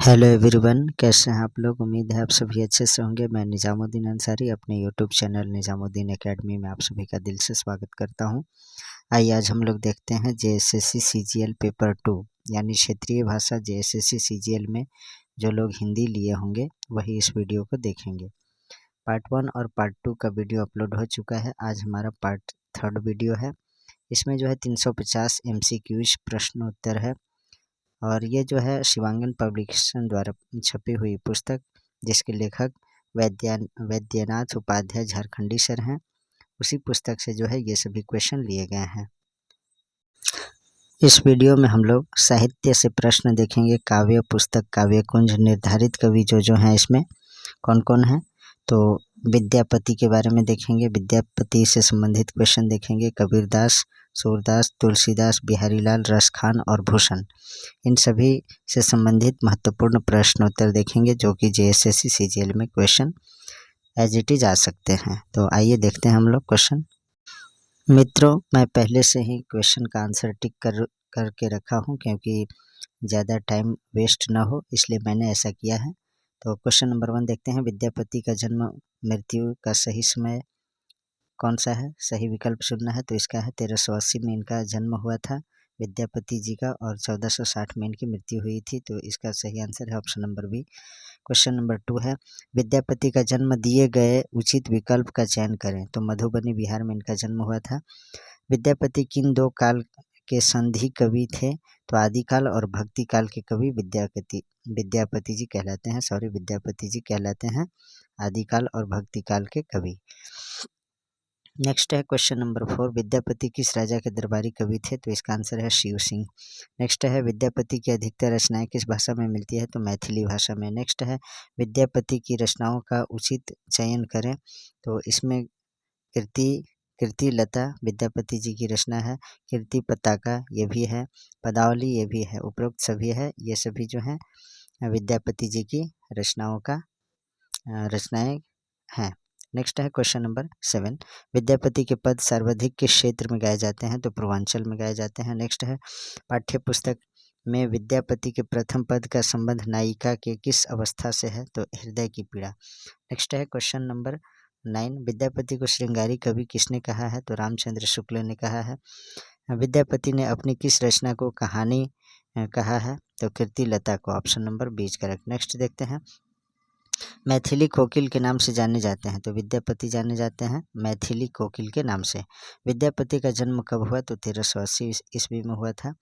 Hello everyone, कैसे हैं आप लोग। उम्मीद है आप सभी अच्छे से होंगे। मैं निजामुद्दीन अंसारी अपने यूट्यूब चैनल निजामुद्दीन एकेडमी में आप सभी का दिल से स्वागत करता हूं। आइए आज हम लोग देखते हैं जेएसएससी सीजीएल पेपर 2 यानी क्षेत्रीय भाषा जेएसएससी सीजीएल में जो लोग हिंदी लिए होंगे वही इस वीडियो को देखेंगे। पार्ट 1 और पार्ट 2 का वीडियो अपलोड हो चुका है। आज हमारा पार्ट 3 वीडियो है। इसमें जो है 350 MCQs प्रश्न उत्तर है और ये जो है शिवांगन पब्लिकेशन द्वारा छपी हुई पुस्तक जिसके लेखक वैद्यनाथ उपाध्याय झारखंडी सर हैं, उसी पुस्तक से जो है ये सभी क्वेश्चन लिए गए हैं। इस वीडियो में हम लोग साहित्य से प्रश्न देखेंगे। काव्य पुस्तक काव्य कुंज निर्धारित कवि जो हैं इसमें कौन कौन है, तो विद्यापति के बारे में देखेंगे। विद्यापति से संबंधित क्वेश्चन देखेंगे। कबीरदास, सूरदास, तुलसीदास, बिहारीलाल, रसखान और भूषण, इन सभी से संबंधित महत्वपूर्ण प्रश्न उत्तर देखेंगे जो कि जेएसएससी सीजीएल में क्वेश्चन एज इट इज आ सकते हैं। तो आइए देखते हैं हम लोग क्वेश्चन। मित्रों, मैं पहले से ही क्वेश्चन का आंसर टिक करके रखा हूं क्योंकि ज़्यादा टाइम वेस्ट ना हो, इसलिए मैंने ऐसा किया है। तो क्वेश्चन नंबर 1 देखते हैं। विद्यापति का जन्म मृत्यु का सही समय कौन सा है? सही विकल्प चुनना है। तो इसका है 1380 में इनका जन्म हुआ था विद्यापति जी का और 1460 में इनकी मृत्यु हुई थी। तो इसका सही आंसर है option number B. Question number 2 है। विद्यापति का जन्म दिए गए उचित विकल्प का चयन करें। तो मधुबनी बिहार में इनका जन्म हुआ था। विद्यापति किन दो काल के संधि कवि थे? तो आदिकाल और भक्ति काल के कवि विद्यापति जी कहलाते हैं। विद्यापति जी कहलाते हैं आदिकाल और भक्ति काल के कवि। नेक्स्ट है क्वेश्चन नंबर 4। विद्यापति किस राजा के दरबारी कवि थे? तो इसका आंसर है शिव सिंह। नेक्स्ट है विद्यापति की अधिकतर रचनाएं किस भाषा में मिलती है? तो मैथिली भाषा में। नेक्स्ट है विद्यापति की रचनाओं का उचित चयन करें। तो इसमें कीर्ति लता विद्यापति जी की रचना है। कीर्ति पताका ये भी है। पदावली ये भी है। उपरोक्त सभी है, ये सभी जो है विद्यापति जी की रचनाएं हैं। नेक्स्ट है क्वेश्चन नंबर 7। विद्यापति के पद सर्वाधिक किस क्षेत्र में गाए जाते हैं? तो पूर्वांचल में गाए जाते हैं। नेक्स्ट है पाठ्य पुस्तक में विद्यापति के प्रथम पद का संबंध नायिका के किस अवस्था से है? तो हृदय की पीड़ा। नेक्स्ट है क्वेश्चन नंबर 9। विद्यापति को श्रृंगारी कवि किसने कहा है? तो रामचंद्र शुक्ल ने कहा है। विद्यापति ने अपनी किस रचना को कहानी कहा है? तो कीर्ति लता को। Option number B is correct. Next देखते हैं। मैथिली कोकिल के नाम से जाने जाते हैं। तो विद्यापति जाने जाते हैं मैथिली कोकिल के नाम से। विद्यापति का जन्म कब हुआ? तो 1380 ईस्वी में हुआ था।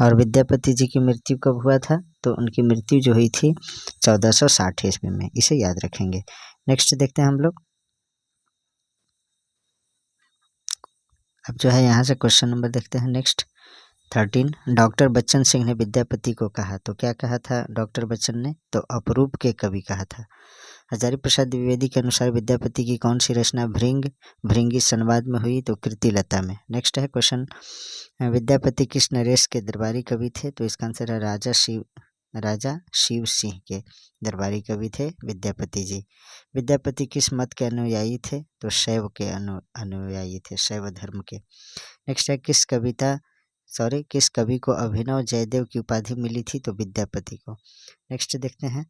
और विद्यापति जी की मृत्यु कब हुआ था? तो उनकी मृत्यु जो हुई थी 1460 ईस्वी में। इसे याद रखेंगे। नेक्स्ट देखते हैं हम लोग। अब जो है यहाँ से क्वेश्चन नंबर देखते हैं। नेक्स्ट 13। डॉक्टर बच्चन सिंह ने विद्यापति को कहा। तो क्या कहा था डॉक्टर बच्चन ने? तो अपरूप के कवि कहा था। हजारी प्रसाद द्विवेदी के अनुसार विद्यापति की कौन सी रचना भृंगी संवाद में हुई? तो कीर्ति लता में। नेक्स्ट है क्वेश्चन। विद्यापति किस नरेश के दरबारी कवि थे? तो इसका आंसर है राजा शिव सिंह के दरबारी कवि थे विद्यापति जी। विद्यापति किस मत के अनुयायी थे? तो शैव के अनुयायी थे, शैव धर्म के। नेक्स्ट है किस कवि को अभिनव जयदेव की उपाधि मिली थी? तो विद्यापति को। नेक्स्ट देखते हैं।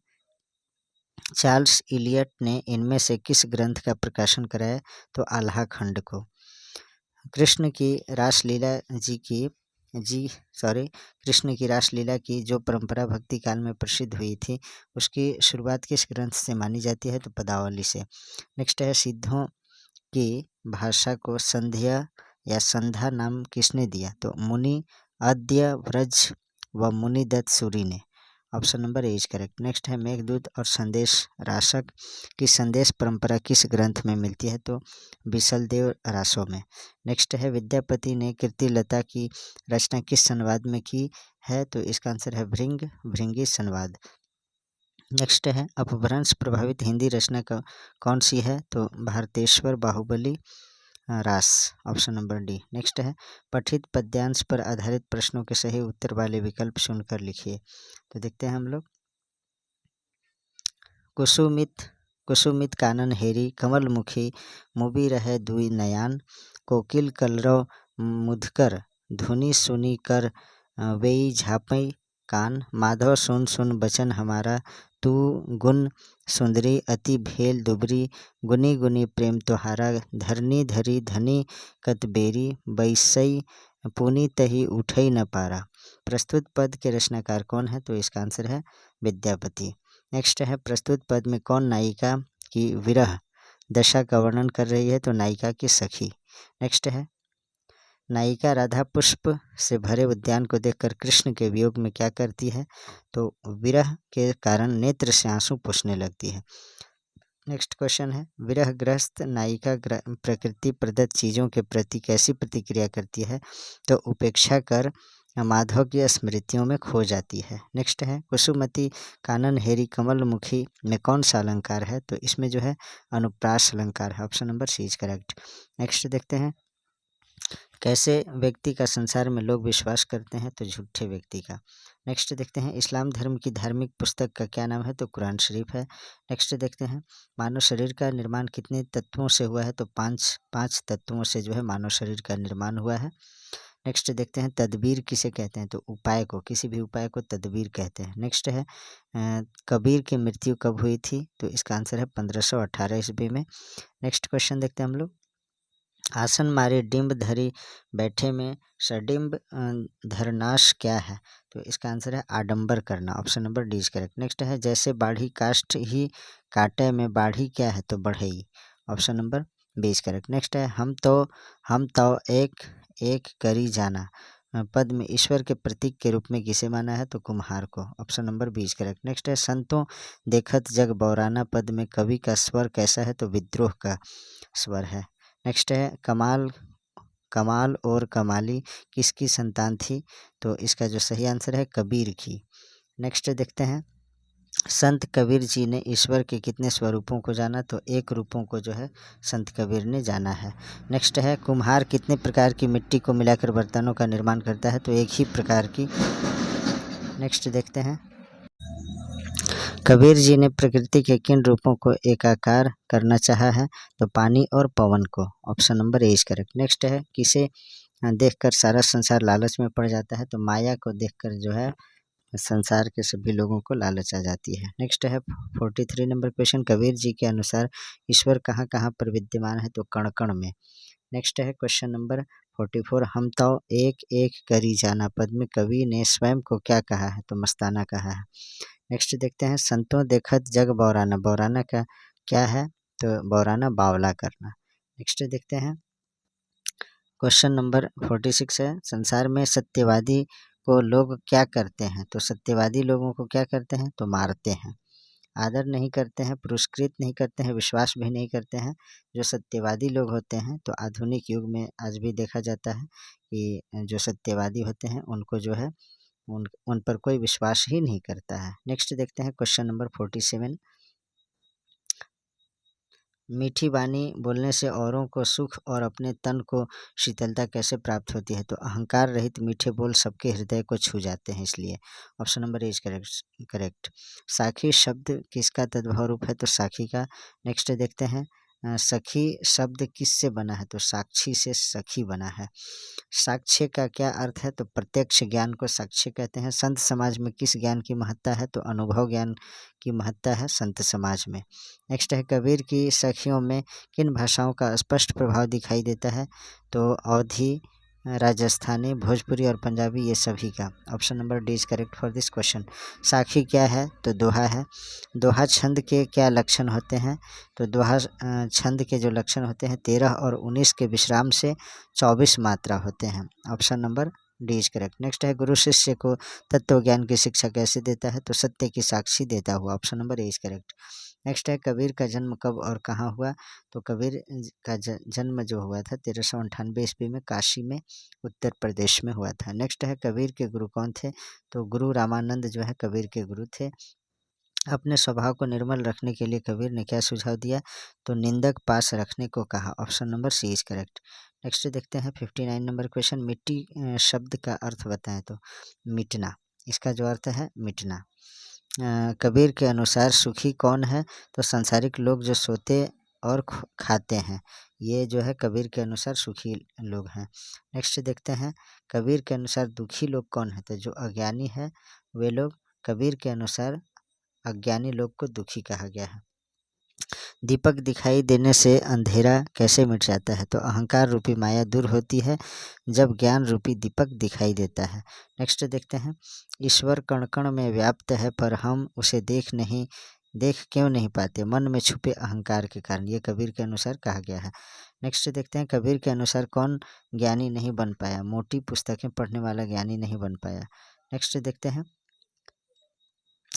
चार्ल्स इलियट ने इनमें से किस ग्रंथ का प्रकाशन कराया? तो आल्हा खंड को। कृष्ण की रासलीला की जो परंपरा भक्ति काल में प्रसिद्ध हुई थी उसकी शुरुआत किस ग्रंथ से मानी जाती है? तो पदावली से। नेक्स्ट है सिद्धों की भाषा को संध्या या संधा नाम किसने दिया? तो मुनि अद्यव्रज व मुनिदत्त सूरी ने। Option number A is correct. Next है मेघदूत और संदेश राशक की संदेश परंपरा किस ग्रंथ में मिलती है? तो बिसलदेव रासों में। नेक्स्ट है विद्यापति ने कीर्ति लता की रचना किस संवाद में की है? तो इसका आंसर है भृंगी संवाद। नेक्स्ट है अपभ्रंश प्रभावित हिंदी रचना कौन सी है? तो भारतेश्वर बाहुबली रास। Option number D. नेक्स्ट है पठित पद्यांश पर आधारित प्रश्नों के सही उत्तर वाले विकल्प चुनकर लिखिए। तो देखते हैं हम लोग। कुसुमित कानन हेरी कमलमुखी मुबी रहे दुई नयान कोकिल कलरव मुधकर धुनी सुनी कर वेई झापई कान, माधव सुन सुन बचन हमारा, तू गुण सुंदरी अति भेल दुबरी, गुनी गुनी प्रेम तुहारा, धरनी धरी धनी कतबेरी, बैसई पुनि तही उठई न पारा। प्रस्तुत पद के रचनाकार कौन है? तो इसका आंसर है विद्यापति। नेक्स्ट है, प्रस्तुत पद में कौन नायिका की विरह दशा का वर्णन कर रही है? तो नायिका की सखी। नेक्स्ट है, नायिका राधा पुष्प से भरे उद्यान को देखकर कृष्ण के वियोग में क्या करती है? तो विरह के कारण नेत्र से आंसू पोंछने लगती है। नेक्स्ट क्वेश्चन है, विरहग्रस्त नायिका प्रकृति प्रदत्त चीज़ों के प्रति कैसी प्रतिक्रिया करती है? तो उपेक्षा कर माधव की स्मृतियों में खो जाती है। नेक्स्ट है, कुसुमती कानन हेरी कमल मुखी में कौन सा अलंकार है? तो इसमें जो है अनुप्रास अलंकार है। Option number C is correct. Next देखते हैं, कैसे व्यक्ति का संसार में लोग विश्वास करते हैं? तो झूठे व्यक्ति का। नेक्स्ट देखते हैं, इस्लाम धर्म की धार्मिक पुस्तक का क्या नाम है? तो कुरान शरीफ है। नेक्स्ट देखते हैं, मानव शरीर का निर्माण कितने तत्वों से हुआ है? तो पांच तत्वों से जो है मानव शरीर का निर्माण हुआ है। नेक्स्ट देखते हैं, तदबीर किसे कहते हैं? तो उपाय को, किसी भी उपाय को तदबीर कहते हैं। नेक्स्ट है, कबीर की मृत्यु कब हुई थी? तो इसका आंसर है 1518 ईस्वी में। नेक्स्ट क्वेश्चन देखते हैं हम लोग, आसन मारे डिम्ब धरी बैठे में सडिम्ब धरनाश क्या है? तो इसका आंसर है आडंबर करना। Option number D is correct. Next है, जैसे बाढ़ी काष्ठ ही काटे में बाढ़ी क्या है? तो बढ़ई। Option number B is correct. Next है, हम तो एक एक करी जाना पद में ईश्वर के प्रतीक के रूप में किसे माना है? तो कुम्हार को। Option number B is correct. Next है, संतों देखत जग बौराना पद में कवि का स्वर कैसा है? तो विद्रोह का स्वर है। नेक्स्ट है, कमाल और कमाली किसकी संतान थी? तो इसका जो सही आंसर है कबीर की। नेक्स्ट देखते हैं, संत कबीर जी ने ईश्वर के कितने स्वरूपों को जाना? तो एक रूपों को जो है संत कबीर ने जाना है। नेक्स्ट है, कुम्हार कितने प्रकार की मिट्टी को मिलाकर बर्तनों का निर्माण करता है? तो एक ही प्रकार की। नेक्स्ट देखते हैं, कबीर जी ने प्रकृति के किन रूपों को एकाकार करना चाहा है? तो पानी और पवन को। Option number A is correct. Next है, किसे देखकर सारा संसार लालच में पड़ जाता है? तो माया को देखकर जो है संसार के सभी लोगों को लालच आ जाती है। नेक्स्ट है 43 नंबर क्वेश्चन, कबीर जी के अनुसार ईश्वर कहाँ कहाँ पर विद्यमान है? तो कण कण में। नेक्स्ट है क्वेश्चन नंबर 44, हम तो एक एक करी जाना पद में कवि ने स्वयं को क्या कहा है? तो मस्ताना कहा है। नेक्स्ट देखते हैं, संतों देखत जग बौराना, बौराना का क्या है? तो बौराना बावला करना। नेक्स्ट देखते हैं, क्वेश्चन नंबर 46 है, संसार में सत्यवादी को लोग क्या करते हैं? तो सत्यवादी लोगों को क्या करते हैं? तो मारते हैं, आदर नहीं करते हैं, पुरस्कृत नहीं करते हैं, विश्वास भी नहीं करते हैं। जो सत्यवादी लोग होते हैं, तो आधुनिक युग में आज भी देखा जाता है कि जो सत्यवादी होते हैं उनको जो है उन पर कोई विश्वास ही नहीं करता है। नेक्स्ट देखते हैं क्वेश्चन नंबर 47, मीठी वाणी बोलने से औरों को सुख और अपने तन को शीतलता कैसे प्राप्त होती है? तो अहंकार रहित मीठे बोल सबके हृदय को छू जाते हैं, इसलिए। Option number A is correct. साखी शब्द किसका तद्भव रूप है? तो साखी का। नेक्स्ट देखते हैं, सखी शब्द किससे बना है? तो साक्षी से सखी बना है। साक्ष्य का क्या अर्थ है? तो प्रत्यक्ष ज्ञान को साक्ष्य कहते हैं। संत समाज में किस ज्ञान की महत्ता है? तो अनुभव ज्ञान की महत्ता है संत समाज में। नेक्स्ट है, कबीर की सखियों में किन भाषाओं का स्पष्ट प्रभाव दिखाई देता है? तो अवधी, राजस्थानी, भोजपुरी और पंजाबी, ये सभी का। Option number D is correct for this question. साखी क्या है? तो दोहा है। दोहा छंद के क्या लक्षण होते हैं? तो दोहा छंद के जो लक्षण होते हैं 13 और 19 के विश्राम से 24 मात्रा होते हैं। Option number D is correct. Next है, गुरु शिष्य को तत्व ज्ञान की शिक्षा कैसे देता है? तो सत्य की साक्षी देता हुआ। Option number A is correct. Next है, कबीर का जन्म कब और कहाँ हुआ? तो कबीर का जन्म जो हुआ था 1398 ईस्वी में काशी में, उत्तर प्रदेश में हुआ था। नेक्स्ट है, कबीर के गुरु कौन थे? तो गुरु रामानंद जो है कबीर के गुरु थे। अपने स्वभाव को निर्मल रखने के लिए कबीर ने क्या सुझाव दिया? तो निंदक पास रखने को कहा। Option number C is correct. Next देखते हैं 59 नंबर क्वेश्चन, मिट्टी शब्द का अर्थ बताएं। तो मिटना, इसका जो अर्थ है मिटना। कबीर के अनुसार सुखी कौन है? तो संसारिक लोग जो सोते और खाते हैं, ये जो है कबीर के अनुसार सुखी लोग हैं। नेक्स्ट देखते हैं कबीर के अनुसार दुखी लोग कौन है, तो जो अज्ञानी है वे लोग कबीर के अनुसार अज्ञानी लोग को दुखी कहा गया है। दीपक दिखाई देने से अंधेरा कैसे मिट जाता है, तो अहंकार रूपी माया दूर होती है जब ज्ञान रूपी दीपक दिखाई देता है। नेक्स्ट देखते हैं ईश्वर कण कण में व्याप्त है पर हम उसे देख क्यों नहीं पाते, मन में छुपे अहंकार के कारण, ये कबीर के अनुसार कहा गया है। नेक्स्ट देखते हैं कबीर के अनुसार कौन ज्ञानी नहीं बन पाया, मोटी पुस्तकें पढ़ने वाला ज्ञानी नहीं बन पाया। नेक्स्ट देखते हैं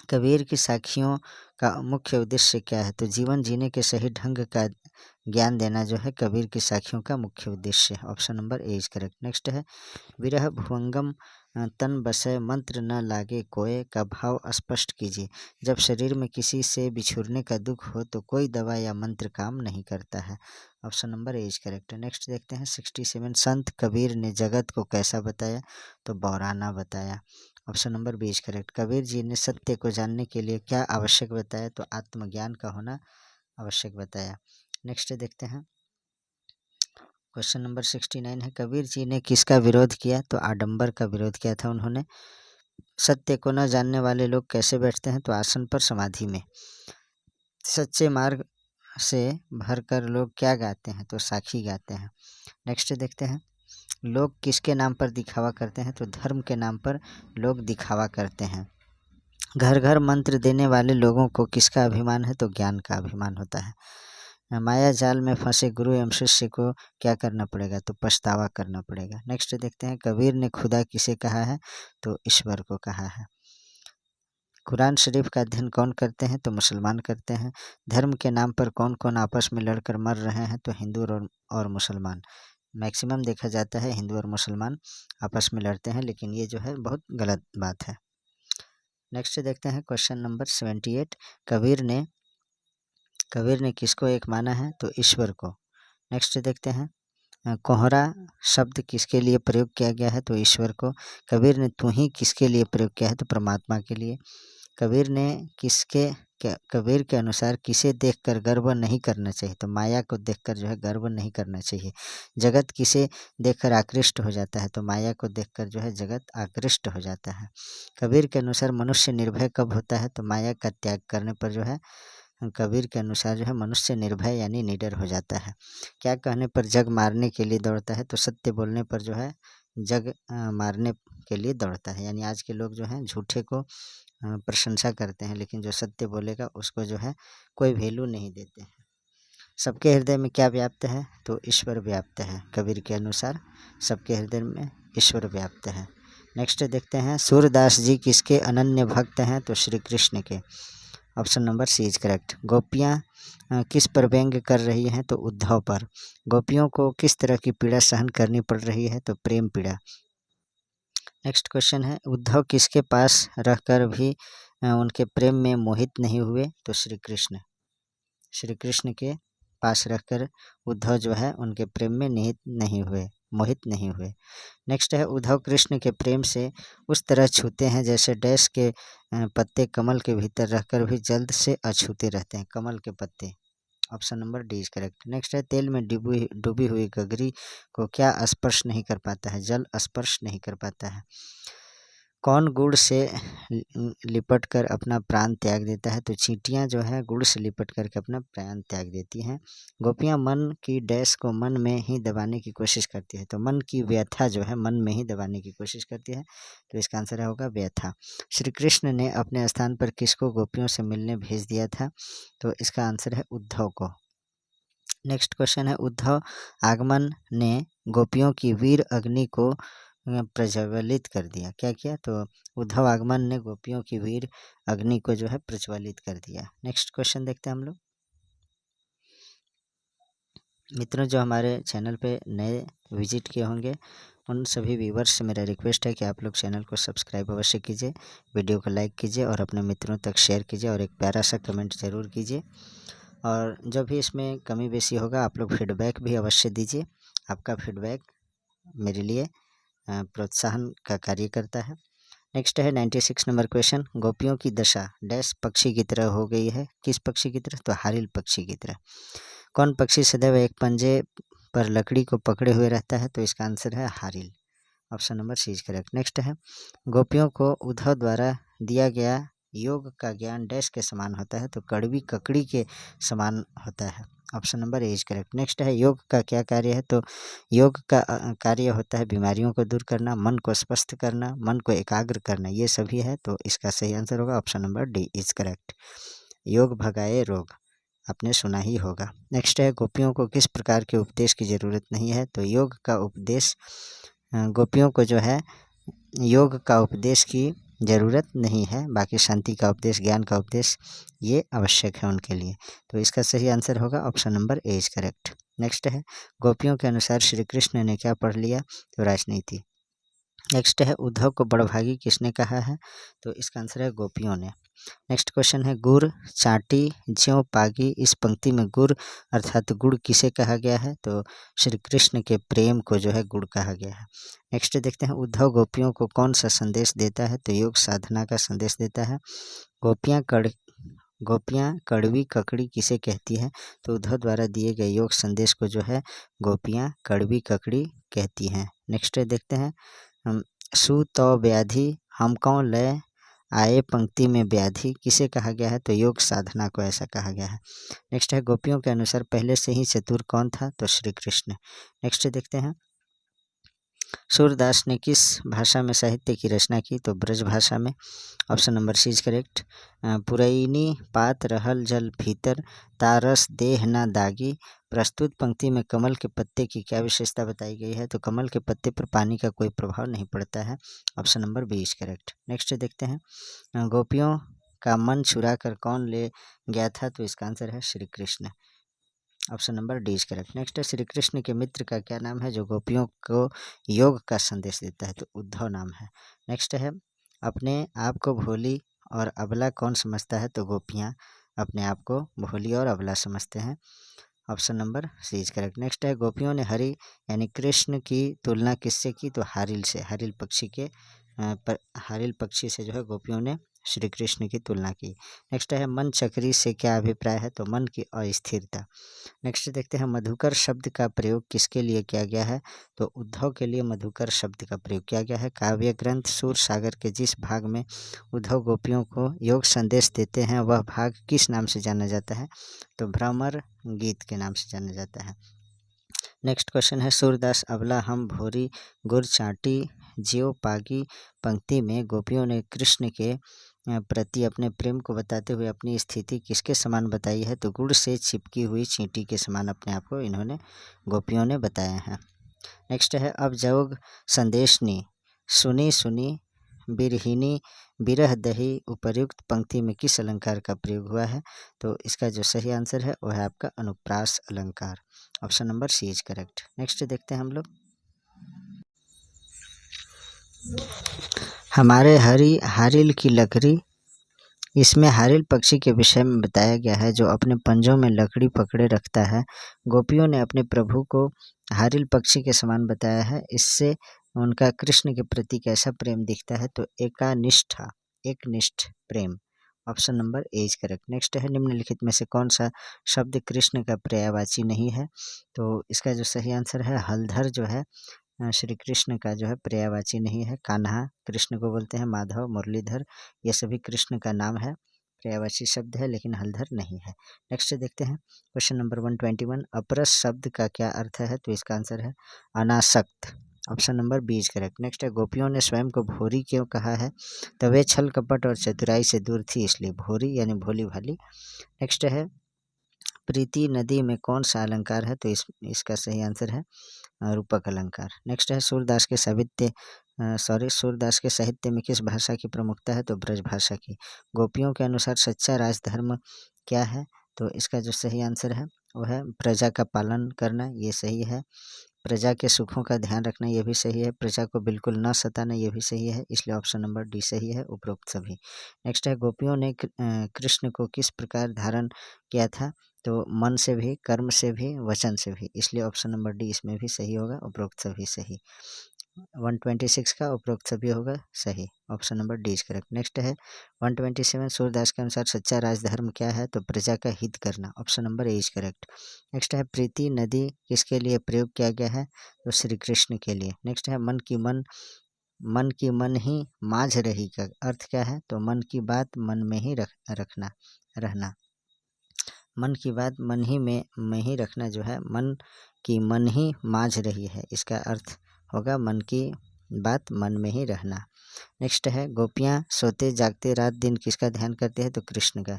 कबीर की साखियों का मुख्य उद्देश्य क्या है, तो जीवन जीने के सही ढंग का ज्ञान देना जो है कबीर की साखियों का मुख्य उद्देश्य है। Option number A is correct. Next है विरह भुवंगम तन बसय मंत्र न लागे कोय का भाव स्पष्ट कीजिए, जब शरीर में किसी से बिछुड़ने का दुख हो तो कोई दवा या मंत्र काम नहीं करता है। Option number A is correct. Next देखते हैं 67 संत कबीर ने जगत को कैसा बताया, तो बौराना बताया। Option number B is correct. Kabir ji ने सत्य को जानने के लिए क्या आवश्यक बताया, तो आत्मज्ञान का होना आवश्यक बताया। नेक्स्ट देखते हैं क्वेश्चन नंबर 69 है कबीर जी ने किसका विरोध किया, तो आडंबर का विरोध किया था उन्होंने। सत्य को न जानने वाले लोग कैसे बैठते हैं, तो आसन पर समाधि में। सच्चे मार्ग से भरकर लोग क्या गाते हैं, तो साखी गाते हैं। नेक्स्ट देखते हैं लोग किसके नाम पर दिखावा करते हैं, तो धर्म के नाम पर लोग दिखावा करते हैं। घर घर मंत्र देने वाले लोगों को किसका अभिमान है, तो ज्ञान का अभिमान होता है। माया जाल में फंसे गुरु एवं शिष्य को क्या करना पड़ेगा, तो पछतावा करना पड़ेगा। नेक्स्ट देखते हैं कबीर ने खुदा किसे कहा है, तो ईश्वर को कहा है। कुरान शरीफ का अध्ययन कौन करते हैं, तो मुसलमान करते हैं। धर्म के नाम पर कौन कौन आपस में लड़कर मर रहे हैं, तो हिंदू और मुसलमान। मैक्सिमम देखा जाता है हिंदू और मुसलमान आपस में लड़ते हैं, लेकिन ये जो है बहुत गलत बात है। नेक्स्ट देखते हैं क्वेश्चन नंबर 78 कबीर ने किसको एक माना है, तो ईश्वर को। नेक्स्ट देखते हैं कोहरा शब्द किसके लिए प्रयोग किया गया है, तो ईश्वर को। कबीर ने तू ही किसके लिए प्रयोग किया है, तो परमात्मा के लिए। कबीर के अनुसार किसे देखकर गर्व नहीं करना चाहिए, तो माया को देखकर जो है गर्व नहीं करना चाहिए। जगत किसे देखकर आकृष्ट हो जाता है, तो माया को देखकर जो है जगत आकृष्ट हो जाता है। कबीर के अनुसार मनुष्य निर्भय कब होता है, तो माया का त्याग करने पर जो है कबीर के अनुसार जो है मनुष्य निर्भय यानी निडर हो जाता है। क्या कहने पर जग मारने के लिए दौड़ता है, तो सत्य बोलने पर जो है जग मारने के लिए दौड़ता है। यानी आज के लोग जो हैं झूठे को प्रशंसा करते हैं, लेकिन जो सत्य बोलेगा उसको जो है कोई वैल्यू नहीं देते हैं। सबके हृदय में क्या व्याप्त है, तो ईश्वर व्याप्त है। कबीर के अनुसार सबके हृदय में ईश्वर व्याप्त है। नेक्स्ट देखते हैं सूरदास जी किसके अनन्य भक्त हैं, तो श्री कृष्ण के। Option number C is correct. गोपियाँ किस पर व्यंग कर रही हैं, तो उद्धव पर। गोपियों को किस तरह की पीड़ा सहन करनी पड़ रही है, तो प्रेम पीड़ा। नेक्स्ट क्वेश्चन है उद्धव किसके पास रहकर भी उनके प्रेम में मोहित नहीं हुए, तो श्री कृष्ण के पास रहकर उद्धव जो है उनके प्रेम में मोहित नहीं हुए। नेक्स्ट है उद्धव कृष्ण के प्रेम से उस तरह छूते हैं जैसे डैश के पत्ते कमल के भीतर रहकर भी जल्द से अछूते रहते हैं, कमल के पत्ते। Option number D is correct. Next है तेल में डूबी हुई गगरी को क्या स्पर्श नहीं कर पाता है, जल स्पर्श नहीं कर पाता है। कौन गुड़ से लिपट कर अपना प्राण त्याग देता है, तो चींटियाँ जो है गुड़ से लिपट करके अपना प्राण त्याग देती हैं। गोपियाँ मन की डैश को मन में ही दबाने की कोशिश करती है, तो मन की व्यथा जो है मन में ही दबाने की कोशिश करती है, तो इसका आंसर होगा व्यथा। श्री कृष्ण ने अपने स्थान पर किसको गोपियों से मिलने भेज दिया था, तो इसका आंसर है उद्धव को। नेक्स्ट क्वेश्चन है उद्धव आगमन ने गोपियों की वीर अग्नि को प्रज्वलित कर दिया, क्या किया, तो उद्धव आगमन ने गोपियों की वीर अग्नि को जो है प्रज्वलित कर दिया। नेक्स्ट क्वेश्चन देखते हैं हम लोग। मित्रों जो हमारे चैनल पे नए विजिट किए होंगे उन सभी व्यूवर्स से मेरा रिक्वेस्ट है कि आप लोग चैनल को सब्सक्राइब अवश्य कीजिए, वीडियो को लाइक कीजिए और अपने मित्रों तक शेयर कीजिए और एक प्यारा सा कमेंट ज़रूर कीजिए। और जब भी इसमें कमी बेशी होगा आप लोग फीडबैक भी अवश्य दीजिए। आपका फीडबैक मेरे लिए प्रोत्साहन का कार्य करता है। नेक्स्ट है 96 नंबर क्वेश्चन गोपियों की दशा डैश पक्षी की तरह हो गई है, किस पक्षी की तरह, तो हारिल पक्षी की तरह। कौन पक्षी सदैव एक पंजे पर लकड़ी को पकड़े हुए रहता है? तो इसका आंसर है हारिल। Option number C is correct. Next है, गोपियों को उद्धव द्वारा दिया गया योग का ज्ञान डैश के समान होता है? तो कड़वी ककड़ी के समान होता है। Option number A is correct. Next है, योग का क्या कार्य है? तो योग का कार्य होता है बीमारियों को दूर करना, मन को स्वस्थ करना, मन को एकाग्र करना, ये सभी है। तो इसका सही आंसर होगा option number D is correct. योग भगाए रोग, आपने सुना ही होगा। नेक्स्ट है, गोपियों को किस प्रकार के उपदेश की ज़रूरत नहीं है? तो योग का उपदेश, गोपियों को जो है योग का उपदेश की ज़रूरत नहीं है, बाकी शांति का उपदेश, ज्ञान का उपदेश ये आवश्यक है उनके लिए। तो इसका सही आंसर होगा option number A is correct. Next है, गोपियों के अनुसार श्री कृष्ण ने क्या पढ़ लिया? तो राजनीति। नेक्स्ट है, उद्धव को बड़भागी किसने कहा है? तो इसका आंसर है गोपियों ने। नेक्स्ट क्वेश्चन है, गुड़ चाटी ज्यों पागी, इस पंक्ति में गुड़ अर्थात गुड़ किसे कहा गया है? तो श्री कृष्ण के प्रेम को जो है गुड़ कहा गया है। नेक्स्ट देखते हैं, उद्धव गोपियों को कौन सा संदेश देता है? तो योग साधना का संदेश देता है। गोपियाँ कड़वी ककड़ी किसे कहती है? तो उद्धव द्वारा दिए गए योग संदेश को जो है गोपियाँ कड़वी ककड़ी कहती हैं। नेक्स्ट देखते हैं, सु तो व्याधि हमको लय आए, पंक्ति में व्याधि किसे कहा गया है? तो योग साधना को ऐसा कहा गया है। नेक्स्ट है, गोपियों के अनुसार पहले से ही चतुर कौन था? तो श्री कृष्ण। नेक्स्ट देखते हैं, सूरदास ने किस भाषा में साहित्य की रचना की? तो ब्रज भाषा में। Option number C is correct. पुरैनी पात रहल जल भीतर, तारस देह ना दागी, प्रस्तुत पंक्ति में कमल के पत्ते की क्या विशेषता बताई गई है? तो कमल के पत्ते पर पानी का कोई प्रभाव नहीं पड़ता है। Option number B is correct. Next देखते हैं, गोपियों का मन चुरा कर कौन ले गया था? तो इसका आंसर है Shri Krishna. Option number D is correct. Next है, श्री कृष्ण के मित्र का क्या नाम है जो गोपियों को योग का संदेश देता है? तो उद्धव नाम है। नेक्स्ट है, अपने आप को भोली और अबला कौन समझता है? तो गोपियाँ अपने आप को भोली और अबला समझते हैं। Option number C is correct. Next है, गोपियों ने हरि यानी कृष्ण की तुलना किससे की? तो हारिल से, हारिल पक्षी के हारिल पक्षी से जो है गोपियों ने श्री कृष्ण की तुलना की। नेक्स्ट है, मन चक्री से क्या अभिप्राय है? तो मन की अस्थिरता। नेक्स्ट देखते हैं, मधुकर शब्द का प्रयोग किसके लिए किया गया है? तो उद्धव के लिए मधुकर शब्द का प्रयोग किया गया है। काव्य ग्रंथ सूर सागर के जिस भाग में उद्धव गोपियों को योग संदेश देते हैं वह भाग किस नाम से जाना जाता है? तो भ्रमर गीत के नाम से जाना जाता है। नेक्स्ट क्वेश्चन है, सूरदास अबला हम भोरी गुर चाटी ज्यों पागी, पंक्ति में गोपियों ने कृष्ण के प्रति अपने प्रेम को बताते हुए अपनी स्थिति किसके समान बताई है? तो गुड़ से चिपकी हुई चींटी के समान अपने आप को इन्होंने गोपियों ने बताया है। नेक्स्ट है, अब जोग संदेशनी सुनी सुनी बिरहिनी बिरह दही, उपर्युक्त पंक्ति में किस अलंकार का प्रयोग हुआ है? तो इसका जो सही आंसर है वह है आपका अनुप्रास अलंकार। Option number C is correct. Next देखते हैं हम लोग, हमारे हारिल की लकड़ी, इसमें हारिल पक्षी के विषय में बताया गया है जो अपने पंजों में लकड़ी पकड़े रखता है। गोपियों ने अपने प्रभु को हारिल पक्षी के समान बताया है। इससे उनका कृष्ण के प्रति कैसा प्रेम दिखता है? तो एकनिष्ठ प्रेम। Option number A is correct. Next है, निम्नलिखित में से कौन सा शब्द कृष्ण का पर्यायवाची नहीं है? तो इसका जो सही आंसर है हलधर जो है श्री कृष्ण का जो है पर्यायवाची नहीं है। कान्हा कृष्ण को बोलते हैं, माधव, मुरलीधर, ये सभी कृष्ण का नाम है, पर्यायवाची शब्द है, लेकिन हलधर नहीं है। नेक्स्ट देखते हैं क्वेश्चन नंबर 121, अपरस शब्द का क्या अर्थ है? तो इसका आंसर है अनासक्त। Option number B is correct. Next है, गोपियों ने स्वयं को भोरी क्यों कहा है? तो वे छल कपट और चतुराई से दूर थी, इसलिए भोरी यानी भोली भाली। नेक्स्ट है, प्रीति नदी में कौन सा अलंकार है? तो इसका सही आंसर है रूपक अलंकार। नेक्स्ट है, सूरदास के साहित्य में किस भाषा की प्रमुखता है? तो ब्रज भाषा की। गोपियों के अनुसार सच्चा राजधर्म क्या है? तो इसका जो सही आंसर है वो है प्रजा का पालन करना, ये सही है। प्रजा के सुखों का ध्यान रखना, ये भी सही है। प्रजा को बिल्कुल न सताना, ये भी सही है, इसलिए ऑप्शन नंबर डी सही है, उपरोक्त सभी। नेक्स्ट है, गोपियों ने कृष्ण को किस प्रकार धारण किया था? तो मन से भी, कर्म से भी, वचन से भी, इसलिए ऑप्शन नंबर डी इसमें भी सही होगा, उपरोक्त सभी सही। 126 का उपरोक्त सभी होगा सही, option number D is correct. Next है 127, सूरदास के अनुसार सच्चा राजधर्म क्या है, तो प्रजा का हित करना, option number A is correct. Next है प्रीति नदी किसके लिए प्रयोग किया गया है, तो श्री कृष्ण के लिए। नेक्स्ट है मन की मन ही माझ रही का अर्थ क्या है, तो मन की बात मन में ही रहना। मन की बात मन ही में ही रखना जो है, मन की मन ही माझ रही है, इसका अर्थ होगा मन की बात मन में ही रहना। नेक्स्ट है गोपियाँ सोते जागते रात दिन किसका ध्यान करते हैं, तो कृष्ण का।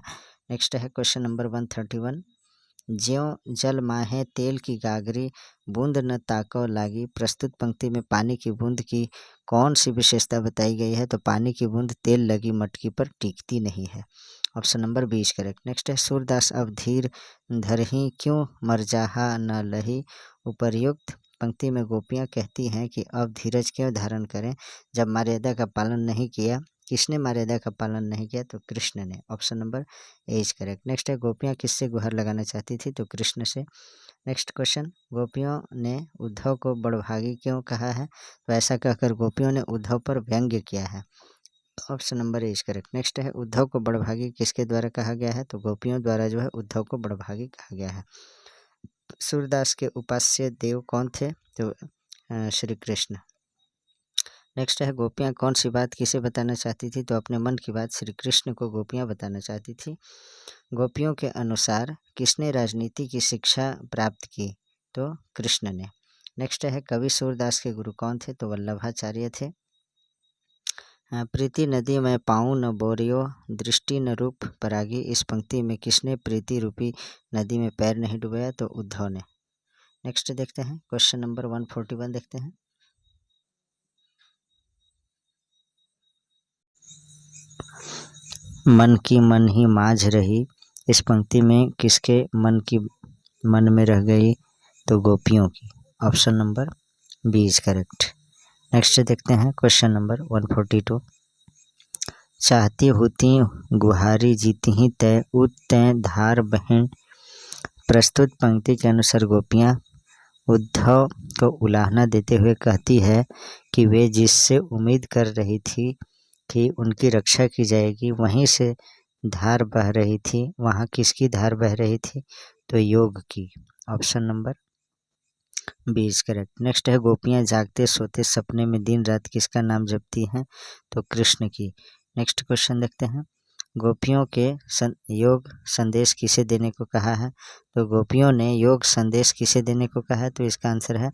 नेक्स्ट है क्वेश्चन नंबर 131, ज्यों जल माहे तेल की गागरी बूंद न ताको लागी, प्रस्तुत पंक्ति में पानी की बूंद की कौन सी विशेषता बताई गई है, तो पानी की बूंद तेल लगी मटकी पर टिकती नहीं है, option number B is correct. Next है सूरदास अब धीर धरही क्यों मरजाहा न लही, उपर्युक्त पंक्ति में गोपियाँ कहती हैं कि अब धीरज क्यों धारण करें जब मर्यादा का पालन नहीं किया, किसने मर्यादा का पालन नहीं किया, तो कृष्ण ने, option number A is correct. Next है गोपियाँ किससे गुहार लगाना चाहती थी, तो कृष्ण से। नेक्स्ट क्वेश्चन, गोपियों ने उद्धव को बड़भागी क्यों कहा है, तो ऐसा कहकर गोपियों ने उद्धव पर व्यंग्य किया है, option number A is correct. Next है उद्धव को बड़भागी किसके द्वारा कहा गया है, तो गोपियों द्वारा जो है उद्धव को बड़भागी कहा गया है। सूरदास के उपास्य देव कौन थे, तो श्री कृष्ण। नेक्स्ट है गोपियाँ कौन सी बात किसे बताना चाहती थी, तो अपने मन की बात श्री कृष्ण को गोपियाँ बताना चाहती थी। गोपियों के अनुसार किसने राजनीति की शिक्षा प्राप्त की, तो कृष्ण ने। नेक्स्ट है कवि सूरदास के गुरु कौन थे, तो वल्लभाचार्य थे। प्रीति नदी में पाऊँ न बोरियो दृष्टि न रूप परागी, इस पंक्ति में किसने प्रीति रूपी नदी में पैर नहीं डुबाया, तो उद्धव ने। नेक्स्ट देखते हैं क्वेश्चन नंबर 141 देखते हैं। मन की मन ही माझ रही, इस पंक्ति में किसके मन में रह गई, तो गोपियों की, option number B is correct. Next देखते हैं क्वेश्चन नंबर 142, चाहती होती गुहारी जीती ही तय उत तय धार बहन, प्रस्तुत पंक्ति के अनुसार गोपियाँ उद्धव को उलाहना देते हुए कहती है कि वे जिससे उम्मीद कर रही थी कि उनकी रक्षा की जाएगी वहीं से धार बह रही थी, वहाँ किसकी धार बह रही थी, तो योग की, option number B is correct. Next है गोपियाँ जागते सोते सपने में दिन रात किसका नाम जपती हैं, तो कृष्ण की। नेक्स्ट क्वेश्चन देखते हैं, गोपियों के योग संदेश किसे देने को कहा है, तो गोपियों ने योग संदेश किसे देने को कहा है, तो इसका आंसर है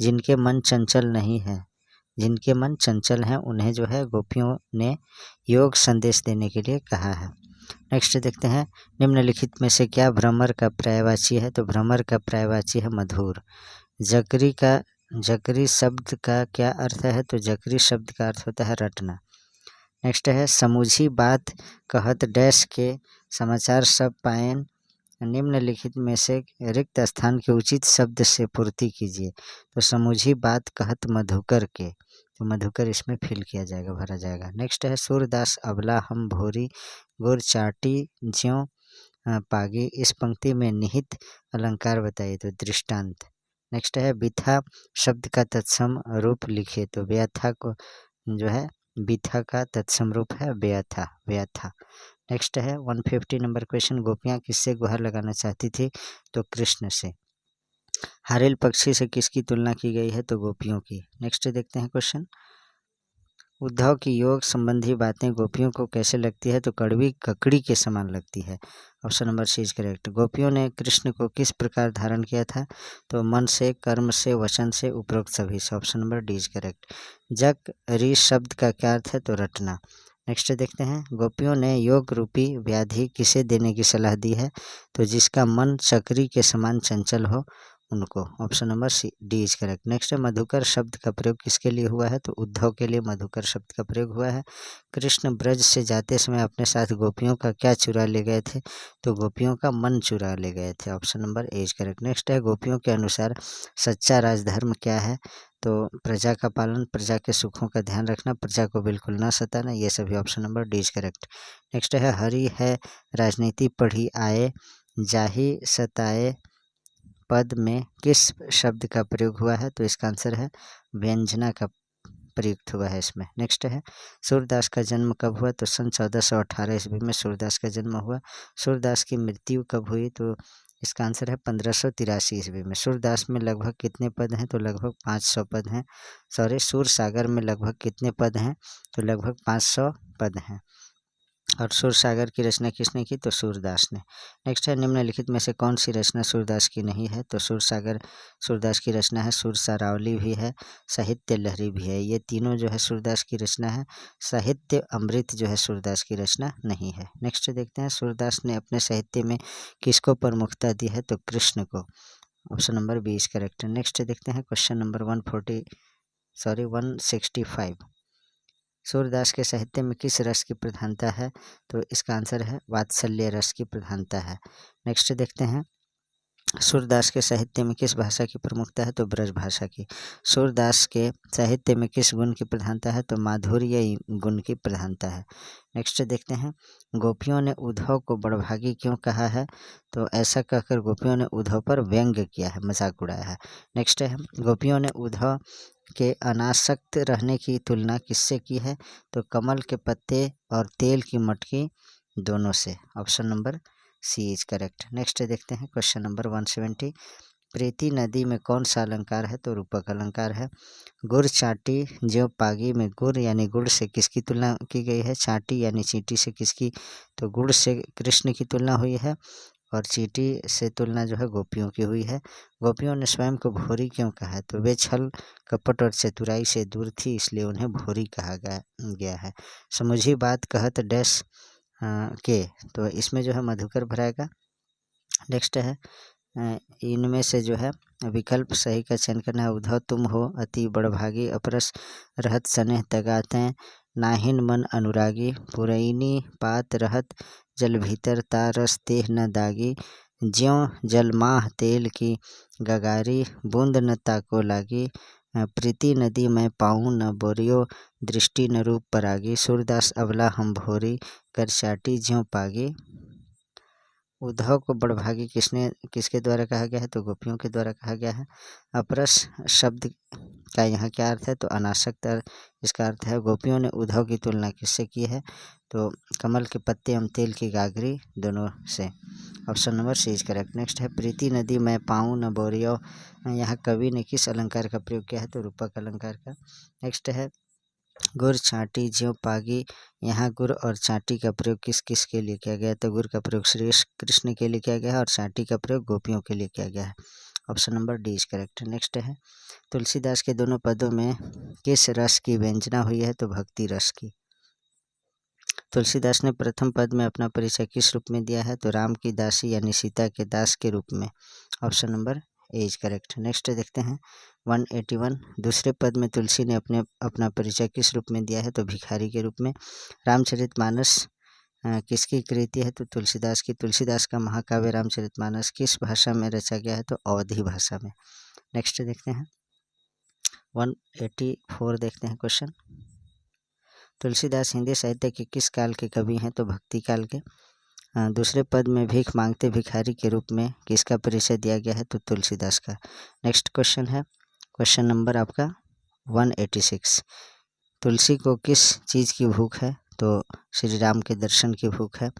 जिनके मन चंचल नहीं है, जिनके मन चंचल हैं उन्हें जो है गोपियों ने योग संदेश देने के लिए कहा है। नेक्स्ट देखते हैं, निम्नलिखित में से क्या भ्रमर का पर्यायवाची है, तो भ्रमर का पर्यायवाची है मधुर। जकरी शब्द का क्या अर्थ है, तो जकरी शब्द का अर्थ होता है रटना। नेक्स्ट है समूझी बात कहत डैश के समाचार सब पाएन, निम्नलिखित में से रिक्त स्थान के उचित शब्द से पूर्ति कीजिए, तो समूझी बात कहत मधुकर के, तो मधुकर इसमें फिल किया जाएगा, भरा जाएगा। नेक्स्ट है सूरदास अबला हम भोरी गुर चाटी ज्यों पागी, इस पंक्ति में निहित अलंकार बताइए, तो दृष्टांत। नेक्स्ट है बिथा शब्द का तत्सम रूप लिखिए, तो व्यथा को जो है बिथा का तत्सम रूप है व्यथा, व्यथा। नेक्स्ट है 150 नंबर क्वेश्चन, गोपियाँ किससे गुहार लगाना चाहती थी, तो कृष्ण से। हारिल पक्षी से किसकी तुलना की गई है, तो गोपियों की। नेक्स्ट देखते हैं क्वेश्चन, उद्धव की योग संबंधी बातें गोपियों को कैसे लगती है, तो कड़वी ककड़ी के समान लगती है, option number C is correct. गोपियों ने कृष्ण को किस प्रकार धारण किया था, तो मन से, कर्म से, वचन से, उपरोक्त सभी से, option number D is correct. जक री शब्द का क्या अर्थ है, तो रटना। नेक्स्ट देखते हैं, गोपियों ने योग रूपी व्याधि किसे देने की सलाह दी है, तो जिसका मन चक्री के समान चंचल हो उनको, option number C D is correct. Next है मधुकर शब्द का प्रयोग किसके लिए हुआ है, तो उद्धव के लिए मधुकर शब्द का प्रयोग हुआ है। कृष्ण ब्रज से जाते समय अपने साथ गोपियों का क्या चुरा ले गए थे, तो गोपियों का मन चुरा ले गए थे, option number A is correct. Next है गोपियों के अनुसार सच्चा राजधर्म क्या है, तो प्रजा का पालन, प्रजा के सुखों का ध्यान रखना, प्रजा को बिल्कुल ना सताना, ये सभी option number D is correct. Next है हरि है राजनीति पढ़ी आए जाहि सताए, पद में किस शब्द का प्रयोग हुआ है, तो इसका आंसर है व्यंजना का प्रयुक्त हुआ है इसमें। नेक्स्ट है सूरदास का जन्म कब हुआ, तो सन 1418 ईस्वी में सूरदास का जन्म हुआ। सूरदास की मृत्यु कब हुई, तो इसका आंसर है 1583 ईस्वी में। सूरदास में लगभग कितने पद हैं, तो लगभग 500 पद हैं। सूरसागर में लगभग कितने पद हैं, तो लगभग 500 पद हैं। और सूरसागर की रचना किसने की, तो सूरदास ने। नेक्स्ट है निम्नलिखित में से कौन सी रचना सूरदास की नहीं है, तो सूरसागर सूरदास की रचना है। सुरसारावली भी है, साहित्य लहरी भी है, ये तीनों जो है सूरदास की रचना है। साहित्य अमृत जो है सूरदास की रचना नहीं है। नेक्स्ट देखते हैं सूरदास ने अपने साहित्य में किसको प्रमुखता दी है, तो कृष्ण को। ऑप्शन नंबर 20 करेक्ट है। नेक्स्ट देखते हैं क्वेश्चन नंबर 165। सूरदास के साहित्य में किस रस की प्रधानता है, तो इसका आंसर है वात्सल्य रस की प्रधानता है। नेक्स्ट देखते हैं सूरदास के साहित्य में किस भाषा की प्रमुखता है, तो ब्रज भाषा की। सूरदास के साहित्य में किस गुण की प्रधानता है, तो माधुर्य गुण की प्रधानता है। नेक्स्ट देखते हैं गोपियों ने उद्धव को बड़भागी क्यों कहा है, तो ऐसा कहकर गोपियों ने उद्धव पर व्यंग्य किया है, मजाक उड़ाया है। नेक्स्ट है गोपियों ने उद्धव के अनासक्त रहने की तुलना किससे की है, तो कमल के पत्ते और तेल की मटकी दोनों से। Option number C is correct. Next देखते हैं क्वेश्चन नंबर 170। प्रीति नदी में कौन सा अलंकार है, तो रूपक अलंकार है। गुड़ चाटी ज्यों पागी में गुड़ यानी गुड़ से किसकी तुलना की गई है, चाटी यानी चींटी से किसकी, तो गुड़ से कृष्ण की तुलना हुई है और चींटी से तुलना जो है गोपियों की हुई है। गोपियों ने स्वयं को भोरी क्यों कहा है, तो वे छल कपट और चतुराई से दूर थी इसलिए उन्हें भोरी कहा गया है। समझी बात कहत डैश के, तो इसमें जो है मधुकर भराएगा। नेक्स्ट है इनमें से जो है विकल्प सही का चयन करना है। उद्धव तुम हो अति बड़भागी, अपरस रहत स्नेह तगातें, नाहिन मन अनुरागी, पुरैनी पात रहत जल भीतर तारस तेह न दागी, ज्यों जल माह तेल की गगारी, बूंद न ताको लागी, प्रीति नदी में पाऊँ न बोरियो, दृष्टि न रूप परागी, सूरदास अबला हम भोरी, कर चाटी ज्यों पागी। उद्धव को बड़भागी किसके द्वारा कहा गया है, तो गोपियों के द्वारा कहा गया है। अपरस शब्द का यहाँ क्या अर्थ है, तो अनासक्त। इसका अर्थ है गोपियों ने उद्धव की तुलना किससे की है, तो कमल के पत्ते एवं तेल की गागरी दोनों से। Option number C is correct. Next है प्रीति नदी मैं पाऊँ न बोरियो, यहाँ कवि ने किस अलंकार का प्रयोग किया है, तो रूपक अलंकार का। नेक्स्ट है गुड़ चाटी ज्यों पागी, यहाँ गुड़ और चाटी का प्रयोग किस किस के लिए किया गया है, तो गुड़ का प्रयोग श्री कृष्ण के लिए किया गया है और चाटी का प्रयोग गोपियों के लिए किया गया है। Option number D is correct. Next है तुलसीदास के दोनों पदों में किस रस की व्यंजना हुई है, तो भक्ति रस की। तुलसीदास ने प्रथम पद में अपना परिचय किस रूप में दिया है, तो राम की दासी यानी सीता के दास के रूप में। Option number A is correct. Next देखते हैं 181। दूसरे पद में तुलसी ने अपना परिचय किस रूप में दिया है, तो भिखारी के रूप में। रामचरितमानस किसकी कृति है, तो तुलसीदास की। तुलसीदास का महाकाव्य रामचरितमानस किस भाषा में रचा गया है, तो अवधी भाषा में। नेक्स्ट देखते हैं 184 देखते हैं क्वेश्चन। तुलसीदास हिंदी साहित्य के किस काल के कवि हैं, तो भक्ति काल के। दूसरे पद में भीख मांगते भिखारी के रूप में किसका परिचय दिया गया है, तो तुलसीदास का। नेक्स्ट क्वेश्चन है क्वेश्चन नंबर आपका 186। तुलसी को किस चीज़ की भूख है, तो श्री राम के दर्शन की भूख है।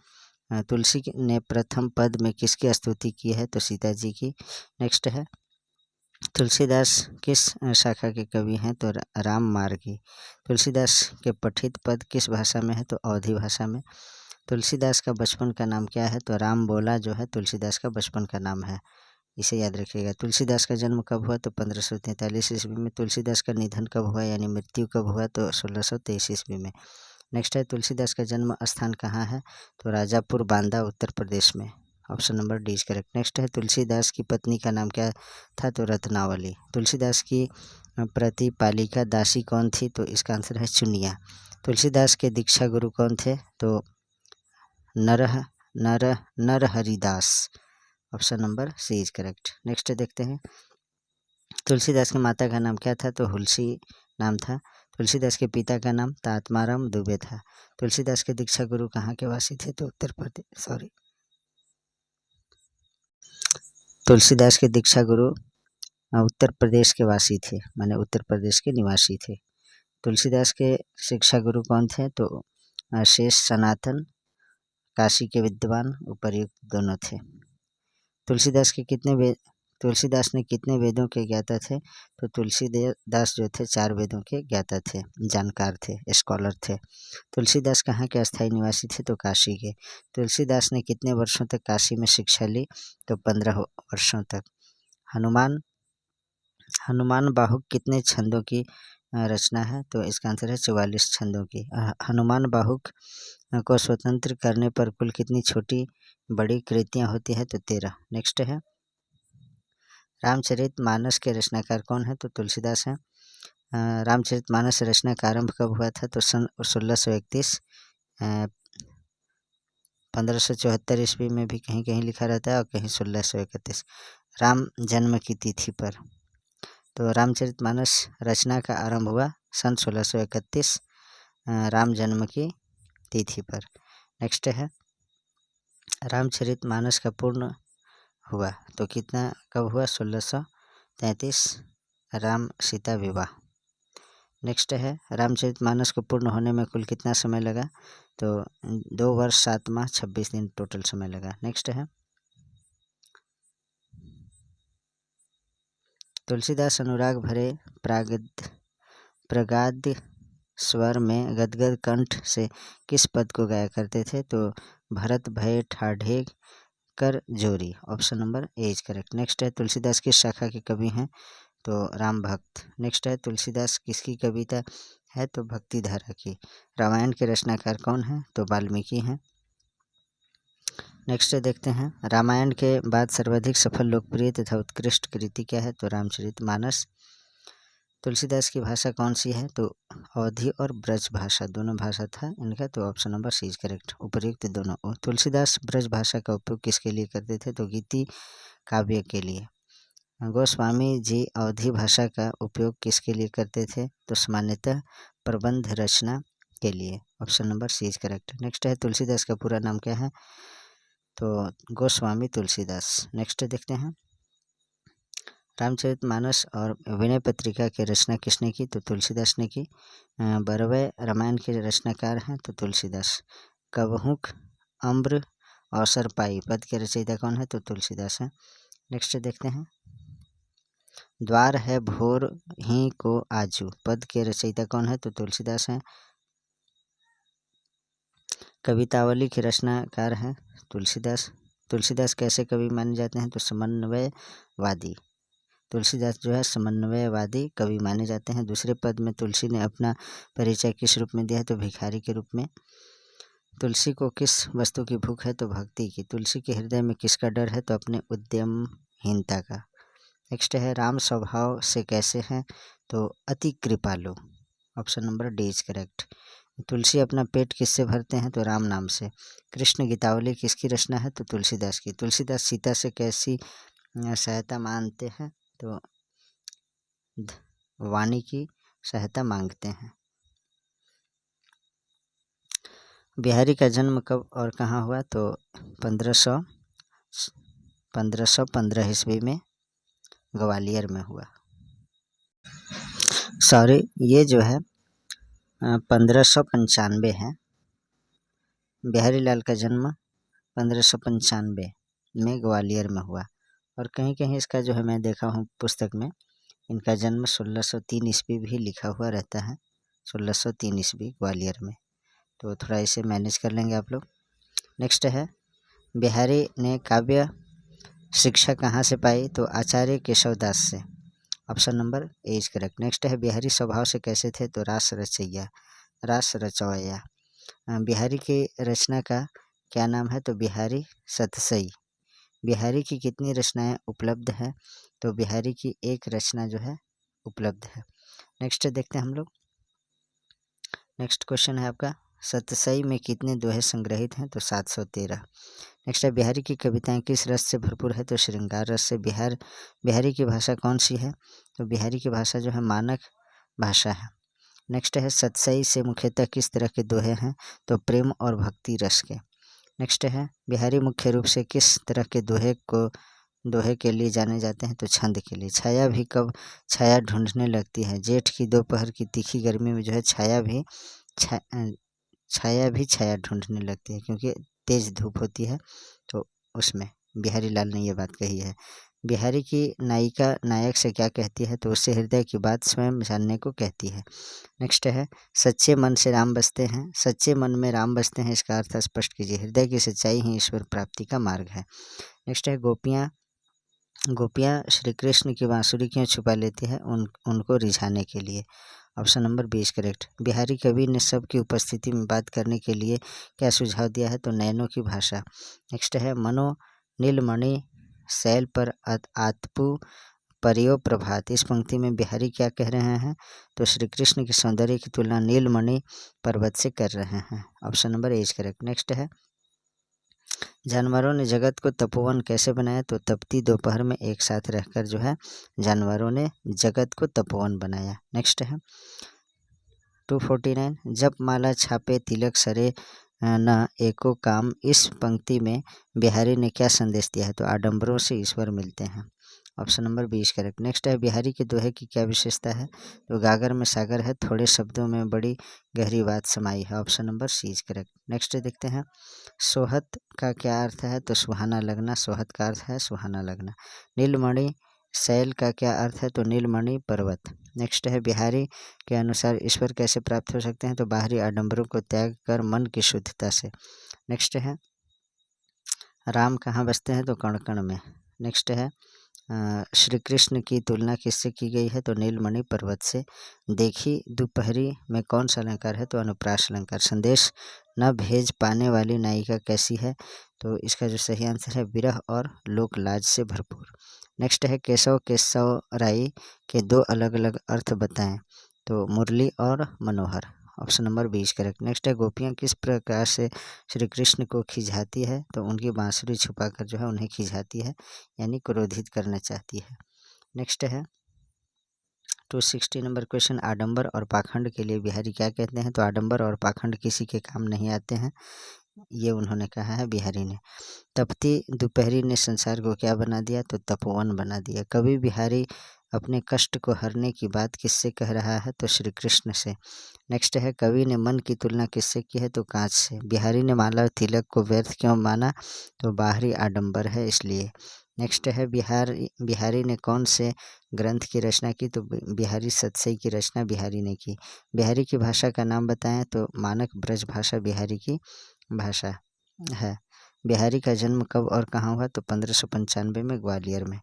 तुलसी ने प्रथम पद में किसकी स्तुति की है, तो सीता जी की। नेक्स्ट है तुलसीदास किस शाखा के कवि हैं, तो राम मार्गी। तुलसीदास के पठित पद किस भाषा में है, तो अवधी भाषा में। तुलसीदास का बचपन का नाम क्या है, तो राम बोला जो है तुलसीदास का बचपन का नाम है, इसे याद रखिएगा। तुलसीदास का जन्म कब हुआ, तो 1543 ईस्वी में। तुलसीदास का निधन कब हुआ यानी मृत्यु कब हुआ, तो 1623 ईस्वी में। नेक्स्ट है तुलसीदास का जन्म स्थान कहाँ है, तो राजापुर बांदा उत्तर प्रदेश में। Option number D is correct. Next है तुलसीदास की पत्नी का नाम क्या था, तो रत्नावली। तुलसीदास की प्रतिपालिका दासी कौन थी, तो इसका आंसर है चुनिया। तुलसीदास के दीक्षा गुरु कौन थे, तो Narharidas. Option number C is correct. Next देखते हैं तुलसीदास की माता का नाम क्या था, तो हुलसी नाम था। तुलसीदास के पिता का नाम तात्माराम दुबे था। तुलसीदास के दीक्षा गुरु कहाँ के वासी थे, तो तुलसीदास के दीक्षा गुरु उत्तर प्रदेश के वासी थे, माने उत्तर प्रदेश के निवासी थे। तुलसीदास के शिक्षा गुरु कौन थे? तो शेष, सनातन, काशी के विद्वान, उपर्युक्त दोनों थे। तुलसीदास ने कितने वेदों के ज्ञाता थे? तो तुलसीदास जो थे 4 वेदों के ज्ञाता थे, जानकार थे, स्कॉलर थे। तुलसीदास कहाँ के अस्थायी निवासी थे? तो काशी के। तुलसीदास ने कितने वर्षों तक काशी में शिक्षा ली? तो 15 वर्षों तक। हनुमान बाहुक कितने छंदों की रचना है? तो इसका आंसर है 44 छंदों की। हनुमान बाहुक को स्वतंत्र करने पर कुल कितनी छोटी बड़ी कृतियाँ होती है? तो 13। नेक्स्ट है, रामचरितमानस के रचनाकार कौन है? तो तुलसीदास हैं। रामचरितमानस रचना का आरंभ कब हुआ था? तो सन 1631। 1574 ईस्वी में भी कहीं कहीं लिखा रहता है और कहीं 1631, राम जन्म की तिथि पर। तो रामचरितमानस रचना का आरंभ हुआ सन 1631 राम जन्म की तिथि पर। नेक्स्ट है, रामचरितमानस का पूर्ण हुआ तो कितना कब हुआ? 1633, राम सीता विवाह। नेक्स्ट है, रामचरितमानस को पूर्ण होने में कुल कितना समय लगा? तो 2 वर्ष 7 माह 26 दिन टोटल समय लगा। नेक्स्ट है, तुलसीदास अनुराग भरे प्रगाद्य स्वर में गदगद कंठ से किस पद को गाया करते थे? तो भरत भय ठाढ़े कर जोरी, option number A is correct. Next है, तुलसीदास किस शाखा के कवि हैं? तो राम भक्त। नेक्स्ट है, तुलसीदास किसकी कविता है? तो भक्ति धारा की। रामायण के रचनाकार कौन है? तो वाल्मीकि हैं। नेक्स्ट देखते हैं, रामायण के बाद सर्वाधिक सफल, लोकप्रिय तथा उत्कृष्ट कृति क्या है? तो रामचरितमानस। तुलसीदास की भाषा कौन सी है? तो अवधी और ब्रज भाषा दोनों भाषा था इनका, तो option number C is correct, उपर्युक्त दोनों। तुलसीदास ब्रज भाषा का उपयोग किसके लिए करते थे? तो गीति काव्य के लिए। गोस्वामी जी अवधी भाषा का उपयोग किसके लिए करते थे? तो सामान्यतः प्रबंध रचना के लिए, option number C is correct. Next है, तुलसीदास का पूरा नाम क्या है? तो गोस्वामी तुलसीदास। नेक्स्ट देखते हैं, रामचरितमानस और विनय पत्रिका की रचना किसने की? तो तुलसीदास ने की। 12वें रामायण के रचनाकार हैं तो तुलसीदास। कबहुक अम्र अवसर पाई पद के रचयिता कौन है? तो तुलसीदास हैं। नेक्स्ट देखते हैं, द्वार है भोर ही को आजू पद के रचयिता कौन है? तो तुलसीदास हैं। कवितावली के रचनाकार हैं तुलसीदास। तुलसीदास कैसे कवि माने जाते हैं? तो समन्वयवादी। तुलसीदास जो है समन्वयवादी कवि माने जाते हैं। दूसरे पद में तुलसी ने अपना परिचय किस रूप में दिया है? तो भिखारी के रूप में। तुलसी को किस वस्तु की भूख है? तो भक्ति की। तुलसी के हृदय में किसका डर है? तो अपने उद्यमहीनता का। नेक्स्ट है, राम स्वभाव से कैसे हैं? तो अति कृपालु, option number D is correct. Tulsi अपना पेट किससे भरते हैं? तो राम नाम से। कृष्ण गीतावली किसकी रचना है? तो तुलसीदास की। तुलसीदास सीता से कैसी सहायता मांगते हैं? तो वाणी की सहायता मांगते हैं। बिहारी का जन्म कब और कहाँ हुआ? तो 1515 ईस्वी में ग्वालियर में हुआ। सॉरी, ये जो है 1595 है। बिहारी लाल का जन्म 1595 में ग्वालियर में हुआ और कहीं कहीं इसका जो है मैं देखा हूँ पुस्तक में, इनका जन्म 1603 ईस्वी भी लिखा हुआ रहता है। 1603 ईस्वी ग्वालियर में, तो थोड़ा इसे मैनेज कर लेंगे आप लोग। नेक्स्ट है, बिहारी ने काव्य शिक्षा कहाँ से पाई? तो आचार्य केशवदास से, option number A is correct. Next है, बिहारी स्वभाव से कैसे थे? तो रास रचौया। बिहारी की रचना का क्या नाम है? तो बिहारी सतसई। बिहारी की कितनी रचनाएं उपलब्ध हैं? तो बिहारी की एक रचना जो है उपलब्ध है। नेक्स्ट देखते हैं हम लोग। नेक्स्ट क्वेश्चन है आपका, सतसई में कितने दोहे संग्रहित हैं? तो 713। नेक्स्ट है, बिहारी की कविताएं किस रस से भरपूर है? तो श्रृंगार रस से। बिहारी की भाषा कौन सी है? तो बिहारी की भाषा जो है मानक भाषा है। नेक्स्ट है, सतसई से मुख्यतः किस तरह के दोहे हैं? तो प्रेम और भक्ति रस के। नेक्स्ट है, बिहारी मुख्य रूप से किस तरह के दोहे को दोहे के लिए जाने जाते हैं? तो छंद के लिए। छाया भी कब छाया ढूंढने लगती है? जेठ की दोपहर की तीखी गर्मी में जो है छाया भी छाया ढूंढने लगती है, क्योंकि तेज धूप होती है। तो उसमें बिहारी लाल ने ये बात कही है। बिहारी की नायिका नायक से क्या कहती है? तो उससे हृदय की बात स्वयं जानने को कहती है। नेक्स्ट है, सच्चे मन से राम बसते हैं। सच्चे मन में राम बसते हैं, इसका अर्थ स्पष्ट कीजिए। हृदय की सच्चाई ही ईश्वर प्राप्ति का मार्ग है। नेक्स्ट है, गोपियाँ श्री कृष्ण की बांसुरी क्यों छुपा लेती है? उनको रिझाने के लिए। Option number 20 correct. बिहारी कवि ने सबकी उपस्थिति में बात करने के लिए क्या सुझाव दिया है? तो नैनों की भाषा। नेक्स्ट है, मनो नीलमणि शैल पर आतपु परियो प्रभात। इस पंक्ति में बिहारी क्या कह रहे हैं? तो श्री कृष्ण के सौंदर्य की तुलना नीलमणि पर्वत से कर रहे हैं। Option number A correct. Next है, जानवरों ने जगत को तपोवन कैसे बनाया? तो तपती दोपहर में एक साथ रहकर जो है जानवरों ने जगत को तपोवन बनाया। नेक्स्ट है 249, जप माला छापे तिलक सरे न एको काम। इस पंक्ति में बिहारी ने क्या संदेश दिया है? तो आडंबरों से ईश्वर मिलते हैं। Option number 20 correct. नेक्स्ट है, बिहारी के दोहे की क्या विशेषता है? तो गागर में सागर है, थोड़े शब्दों में बड़ी गहरी बात समाई है। Option number C correct. Next देखते हैं, सोहत का क्या अर्थ है? तो सुहाना लगना। सोहत का अर्थ है सुहाना लगना। नीलमणि शैल का क्या अर्थ है? तो नीलमणि पर्वत। नेक्स्ट है, बिहारी के अनुसार ईश्वर कैसे प्राप्त हो सकते हैं? तो बाहरी आडंबरों को त्याग कर मन की शुद्धता से। नेक्स्ट है, राम कहाँ बसते हैं? तो कण कण में। नेक्स्ट है, श्री कृष्ण की तुलना किससे की गई है? तो नीलमणि पर्वत से। देखी दोपहरी में कौन सा अलंकार है? तो अनुप्रास अलंकार। संदेश न भेज पाने वाली नायिका कैसी है? तो इसका जो सही आंसर है विरह और लोक लाज से भरपूर। नेक्स्ट है, केशव राय के दो अलग अलग अर्थ बताएं। तो मुरली और मनोहर। Option number 20 correct. नेक्स्ट है, गोपियाँ किस प्रकार से श्री कृष्ण को खिंचाती है? तो उनकी बांसुरी छुपाकर जो है उन्हें खिंचाती है, यानी क्रोधित करना चाहती है। नेक्स्ट है 260 नंबर क्वेश्चन, आडंबर और पाखंड के लिए बिहारी क्या कहते हैं? तो आडंबर और पाखंड किसी के काम नहीं आते हैं, ये उन्होंने कहा है बिहारी ने। तपती दोपहरी ने संसार को क्या बना दिया? तो तपोवन बना दिया। कवि बिहारी अपने कष्ट को हरने की बात किससे कह रहा है? तो श्री कृष्ण से। नेक्स्ट है, कवि ने मन की तुलना किससे की है? तो कांच से। बिहारी ने माला और तिलक को व्यर्थ क्यों माना? तो बाहरी आडंबर है इसलिए। नेक्स्ट है, बिहारी ने कौन से ग्रंथ की रचना की? तो बिहारी सतसई की रचना बिहारी ने की। बिहारी की भाषा का नाम बताएं? तो मानक ब्रज भाषा बिहारी की भाषा है। बिहारी का जन्म कब और कहाँ हुआ? तो 1595 में ग्वालियर में।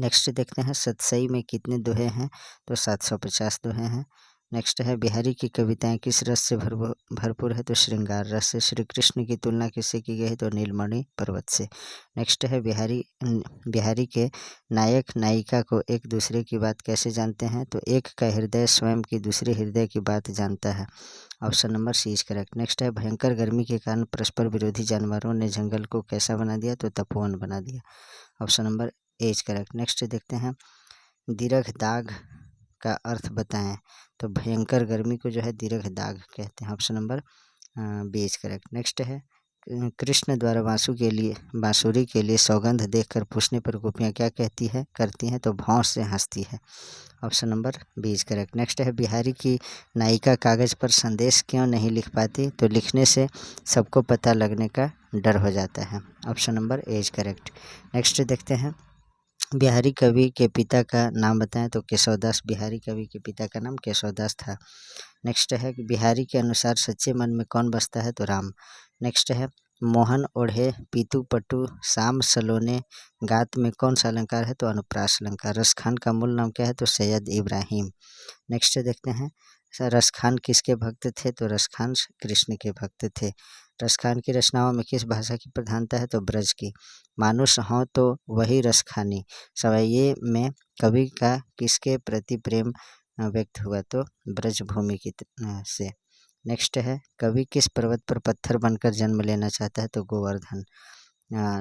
नेक्स्ट देखते हैं, सतसई में कितने दोहे हैं? तो 750 दोहे हैं। नेक्स्ट है, बिहारी की कविताएं किस रस से भरपूर है? तो श्रृंगार रस से। श्री कृष्ण की तुलना किससे की गई है? तो नीलमणि पर्वत से। नेक्स्ट है, बिहारी के नायक नायिका को एक दूसरे की बात कैसे जानते हैं? तो एक का हृदय स्वयं की दूसरे हृदय की बात जानता है। Option number C correct. Next है, भयंकर गर्मी के कारण परस्पर विरोधी जानवरों ने जंगल को कैसा बना दिया? तो तपोवन बना दिया। Option number A correct. Next देखते हैं, दीर्घ दाग का अर्थ बताएं। तो भयंकर गर्मी को जो है दीर्घ दाग कहते हैं। Option number B correct. Next है, कृष्ण द्वारा बांसुरी के लिए सौगंध देखकर पूछने पर गोपियाँ क्या करती हैं? तो भौं से हंसती है। Option number 20 correct. नेक्स्ट है, बिहारी की नायिका कागज़ पर संदेश क्यों नहीं लिख पाती? तो लिखने से सबको पता लगने का डर हो जाता है। Option number A correct. Next देखते हैं, बिहारी कवि के पिता का नाम बताएं। तो केशवदास। बिहारी कवि के पिता का नाम केशवदास था। नेक्स्ट है, बिहारी के अनुसार सच्चे मन में कौन बसता है? तो राम। नेक्स्ट है, मोहन ओढ़े पीतू पटु शाम सलोने गात में कौन सा अलंकार है? तो अनुप्रास अलंकार। रसखान का मूल नाम क्या है? तो सैयद इब्राहिम। नेक्स्ट देखते हैं, रसखान किसके भक्त थे? तो रसखान कृष्ण के भक्त थे। रसखान की रचनाओं में किस भाषा की प्रधानता है? तो ब्रज की। मानुष हों तो वही रसखानी सवैये में कवि का किसके प्रति प्रेम व्यक्त हुआ? तो ब्रजभूमि की से। नेक्स्ट है, कवि किस पर्वत पर पत्थर बनकर जन्म लेना चाहता है? तो गोवर्धन।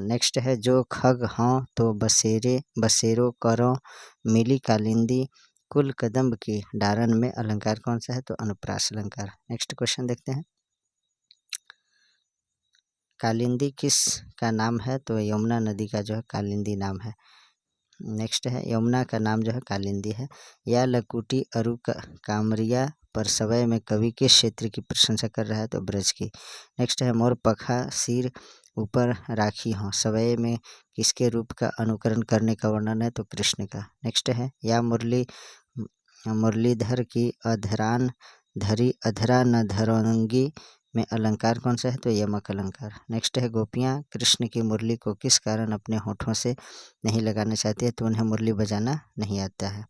नेक्स्ट है, जो खग हों तो बसेरो करो मिली कालिंदी कुल कदम्ब की डारन में अलंकार कौन सा है? तो अनुप्रास अलंकार। नेक्स्ट क्वेश्चन देखते हैं, कालिंदी किस का नाम है? तो यमुना नदी का जो है कालिंदी नाम है। नेक्स्ट है यमुना का नाम जो है कालिंदी है। या लकुटी अरु कामरिया पर सवय में कवि किस क्षेत्र की प्रशंसा कर रहा है? तो ब्रज की। नेक्स्ट है मोर पखा सिर ऊपर राखी हों सवय में किसके रूप का अनुकरण करने का वर्णन है? तो कृष्ण का। नेक्स्ट है या मुरलीधर की अधरान धरी अधरा न धरोंगी में अलंकार कौन सा है? तो यमक अलंकार। नेक्स्ट है गोपियाँ कृष्ण की मुरली को किस कारण अपने होठों से नहीं लगाना चाहती है? तो उन्हें मुरली बजाना नहीं आता है।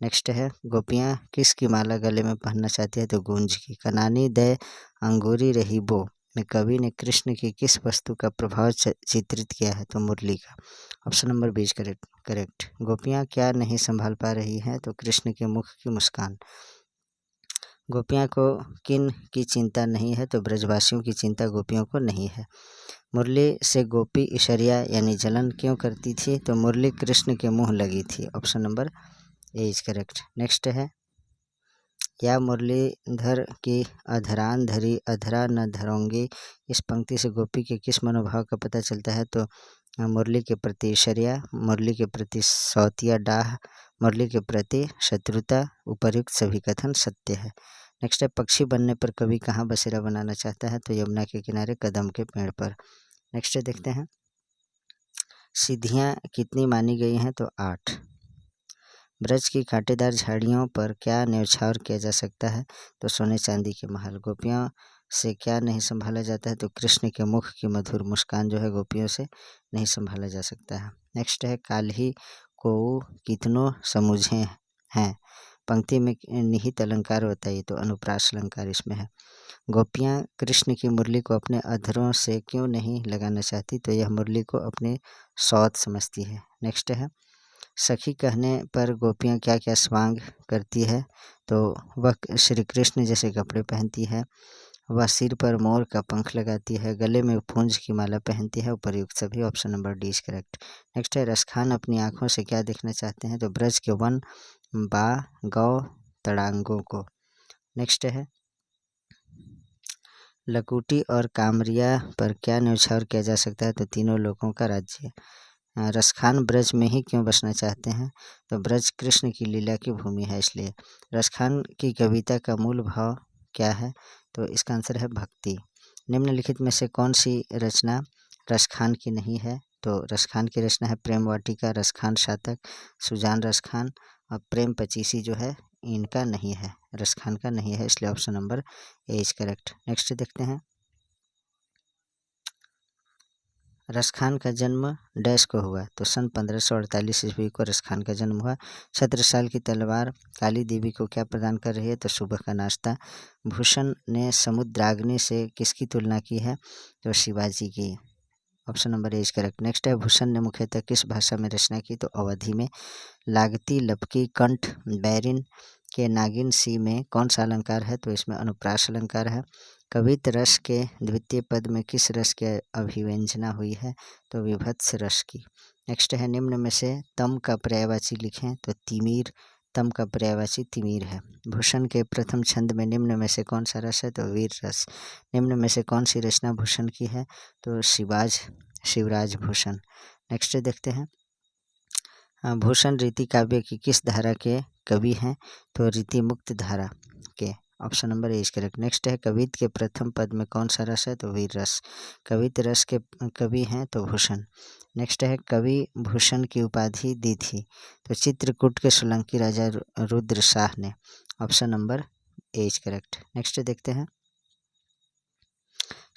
नेक्स्ट है गोपियाँ किस की माला गले में पहनना चाहती है? तो गूंज की। कनानी दय अंगूरी रही बो में कवि ने कृष्ण की किस वस्तु का प्रभाव चित्रित किया है? तो मुरली का। Option number 20 correct. गोपियाँ क्या नहीं संभाल पा रही हैं? तो कृष्ण के मुख की मुस्कान। गोपियाँ को किन की चिंता नहीं है? तो ब्रजवासियों की चिंता गोपियों को नहीं है। मुरली से गोपी ईश्वरिया यानी जलन क्यों करती थी? तो मुरली कृष्ण के मुँह लगी थी। Option number A is correct. Next है या मुरलीधर की अधरान धरी अधरा न धरोंगी इस पंक्ति से गोपी के किस मनोभाव का पता चलता है? तो मुरली के प्रति ईश्वरिया, मुरली के प्रति सौतिया डाह, मुरली के प्रति शत्रुता, उपर्युक्त सभी कथन सत्य है। नेक्स्ट है पक्षी बनने पर कवि कहाँ बसेरा बनाना चाहता है? तो यमुना के किनारे कदम के पेड़ पर। नेक्स्ट देखते हैं सीधियाँ कितनी मानी गई हैं? तो 8। ब्रज की कांटेदार झाड़ियों पर क्या न्यौछावर किया जा सकता है? तो सोने चांदी के महल। गोपियों से क्या नहीं संभाला जाता है? तो कृष्ण के मुख की मधुर मुस्कान जो है गोपियों से नहीं संभाला जा सकता है। नेक्स्ट है काल्हि को कितनों समुझे हैं पंक्ति में निहित अलंकार बताइए? तो अनुप्रास अलंकार इसमें है। गोपियाँ कृष्ण की मुरली को अपने अधरों से क्यों नहीं लगाना चाहती? तो यह मुरली को अपने सौत समझती है। नेक्स्ट है सखी कहने पर गोपियाँ क्या क्या स्वांग करती है? तो वह श्री कृष्ण जैसे कपड़े पहनती है, वह सिर पर मोर का पंख लगाती है, गले में पूंज की माला पहनती है, उपर्युक्त सभी। Option number D is correct. Next है रसखान अपनी आँखों से क्या देखना चाहते हैं? तो ब्रज के वन बा गौ तड़ांगों को। नेक्स्ट है लकुटी और कामरिया पर क्या न्यौछावर किया जा सकता है? तो तीनों लोगों का राज्य। रसखान ब्रज में ही क्यों बसना चाहते हैं? तो ब्रज कृष्ण की लीला की भूमि है इसलिए। रसखान की कविता का मूल भाव क्या है? तो इसका आंसर है भक्ति। निम्नलिखित में से कौन सी रचना रसखान की नहीं है? तो रसखान की रचना है प्रेम वाटिका, रसखान शातक, सुजान रसखान और प्रेम पचीसी जो है इनका नहीं है, रसखान का नहीं है, इसलिए option number A is correct. Next देखते हैं रसखान का जन्म डैश को हुआ? तो सन 1548 ईस्वी को रसखान का जन्म हुआ। छत्रसाल की तलवार काली देवी को क्या प्रदान कर रही है? तो सुबह का नाश्ता। भूषण ने समुद्राग्नि से किसकी तुलना की है? तो शिवाजी की। Option number A is correct. Next है भूषण ने मुख्यतः किस भाषा में रचना की? तो अवधी में। लागती लपकी कंठ बैरिन के नागिन सी में कौन सा अलंकार है? तो इसमें अनुप्रास अलंकार है। कवित रस के द्वितीय पद में किस रस की अभिव्यंजना हुई है? तो विभत्स रस की। नेक्स्ट है निम्न में से तम का पर्यायवाची लिखें? तो तिमिर तम का पर्यायवाची तिमिर है। भूषण के प्रथम छंद में निम्न में से कौन सा रस है? तो वीर रस। निम्न में से कौन सी रचना भूषण की है? तो शिवराज भूषण। नेक्स्ट देखते हैं भूषण रीति काव्य की किस धारा के कवि हैं? तो रीति मुक्त धारा के। Option number A is correct. Next है कवित के प्रथम पद में कौन सा रस है? तो वीर रस। कवित रस के कवि हैं तो भूषण। नेक्स्ट है कवि भूषण की उपाधि दी थी तो चित्रकूट के सोलंकी राजा रुद्र शाह ने। Option number A is correct. Next देखते हैं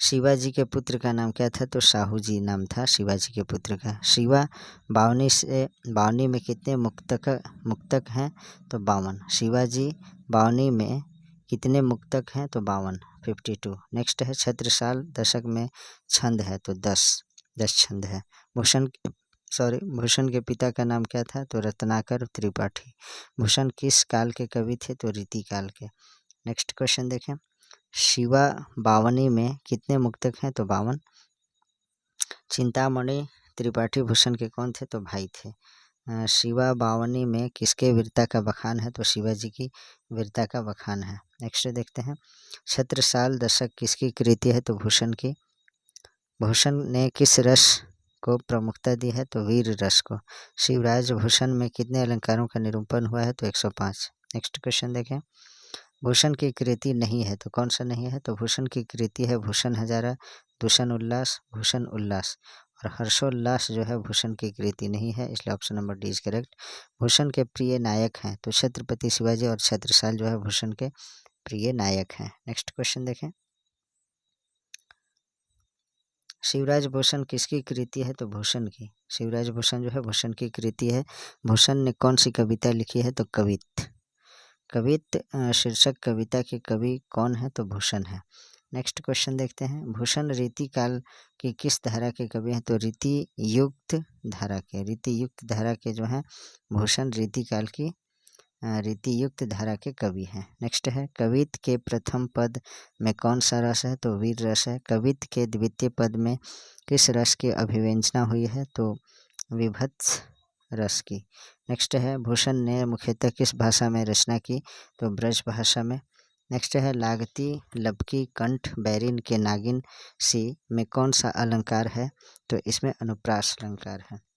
शिवाजी के पुत्र का नाम क्या था? तो साहू जी नाम था शिवाजी के पुत्र का। शिवा बावनी में कितने मुक्तक हैं? तो 52। शिवाजी बावनी में कितने मुक्तक हैं? तो 52, 52। नेक्स्ट है छत्रसाल दशक में छंद है? तो 10 छंद है। भूषण के पिता का नाम क्या था? तो रत्नाकर त्रिपाठी। भूषण किस काल के कवि थे? तो रीति काल के। नेक्स्ट क्वेश्चन देखें शिवा बावनी में कितने मुक्तक हैं? तो 52। चिंतामणि त्रिपाठी भूषण के कौन थे? तो भाई थे। शिवा बावनी में किसके वीरता का बखान है? तो शिवाजी की वीरता का बखान है। नेक्स्ट देखते हैं छत्रसाल दशक किसकी कृति है? तो भूषण की। भूषण ने किस रस को प्रमुखता दी है? तो वीर रस को। शिवराज भूषण में कितने अलंकारों का निरूपण हुआ है? तो 105। नेक्स्ट क्वेश्चन देखें। भूषण की कृति नहीं है तो कौन सा नहीं है? तो भूषण की कृति है भूषण हजारा, दूषण उल्लास, भूषण उल्लास और हर्षोल्लास जो है भूषण की कृति नहीं है, इसलिए option number D is correct. Bhushan के प्रिय नायक हैं तो छत्रपति शिवाजी और छत्रसाल जो है भूषण के प्रिय नायक हैं। नेक्स्ट क्वेश्चन देखें। शिवराज भूषण किसकी कृति है? तो भूषण की। शिवराज भूषण जो है भूषण की कृति है। भूषण ने कौन सी कविता लिखी है? तो कवित। कवित शीर्षक कविता के कवि कौन है? तो भूषण है। नेक्स्ट क्वेश्चन देखते हैं। भूषण रीति काल की किस धारा के कवि हैं? तो रीति युक्त धारा के। रीति युक्त धारा के जो हैं भूषण रीति काल की रीति युक्त धारा के कवि हैं। नेक्स्ट है कवित के प्रथम पद में कौन सा रस है? तो वीर रस है। कवित के द्वितीय पद में किस रस की अभिव्यंजना हुई है? तो विभत्स रस की। नेक्स्ट है भूषण ने मुख्यतः किस भाषा में रचना की? तो ब्रज भाषा में। नेक्स्ट है लागती लबकी कंठ बैरिन के नागिन सी में कौन सा अलंकार है? तो इसमें अनुप्रास अलंकार है।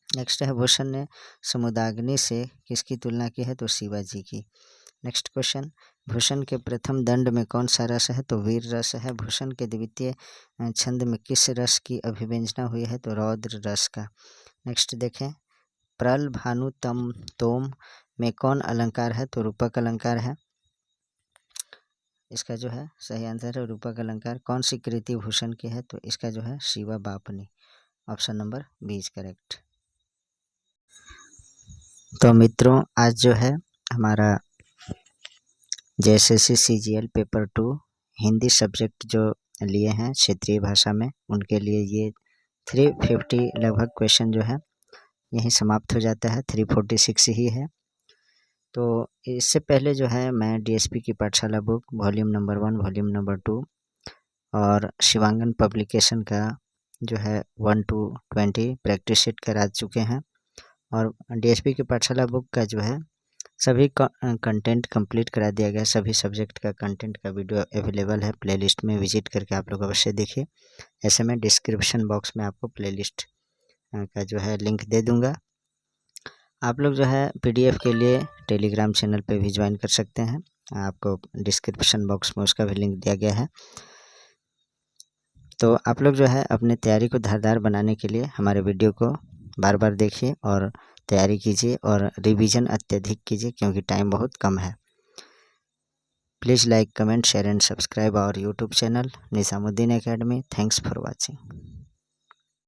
नेक्स्ट है भूषण ने समुदाग्नि से किसकी तुलना की है? तो शिवाजी की। Next question. भूषण के प्रथम दंड में कौन सा रस है? तो वीर रस है। भूषण के द्वितीय छंद में किस रस की अभिव्यंजना हुई है? तो रौद्र रस का। नेक्स्ट देखें। प्रल भानु तम तोम में कौन अलंकार है? तो रूपक अलंकार है। इसका जो है सही आंसर है रूपक अलंकार। कौन सी कृति भूषण की है? तो इसका जो है शिवा बापनी। Option number B is correct. तो मित्रों आज जो है हमारा JSSC CGL paper 2 Hindi subject जो लिए हैं क्षेत्रीय भाषा में उनके लिए ये 350 लगभग क्वेश्चन जो है यहीं समाप्त हो जाता है। 346 ही है। तो इससे पहले जो है मैं DSP की पाठशाला book volume number 1 volume number 2 और शिवांगन पब्लिकेशन का जो है 1 to 20 प्रैक्टिस शीट करा चुके हैं और DSP की पाठशाला बुक का जो है सभी कंटेंट कंप्लीट करा दिया गया। सभी सब्जेक्ट का कंटेंट का वीडियो अवेलेबल है। प्लेलिस्ट में विजिट करके आप लोग अवश्य देखिए। ऐसे में डिस्क्रिप्शन बॉक्स में आपको प्लेलिस्ट का जो है लिंक दे दूंगा। आप लोग जो है PDF के लिए टेलीग्राम चैनल पे भी ज्वाइन कर सकते हैं। आपको डिस्क्रिप्शन बॉक्स में उसका भी लिंक दिया गया है। तो आप लोग जो है अपने तैयारी को धारदार बनाने के लिए हमारे वीडियो को बार बार देखिए और तैयारी कीजिए और रिवीजन अत्यधिक कीजिए क्योंकि टाइम बहुत कम है। Please like comment share and subscribe our YouTube channel Nizamuddin Academy. Thanks for watching.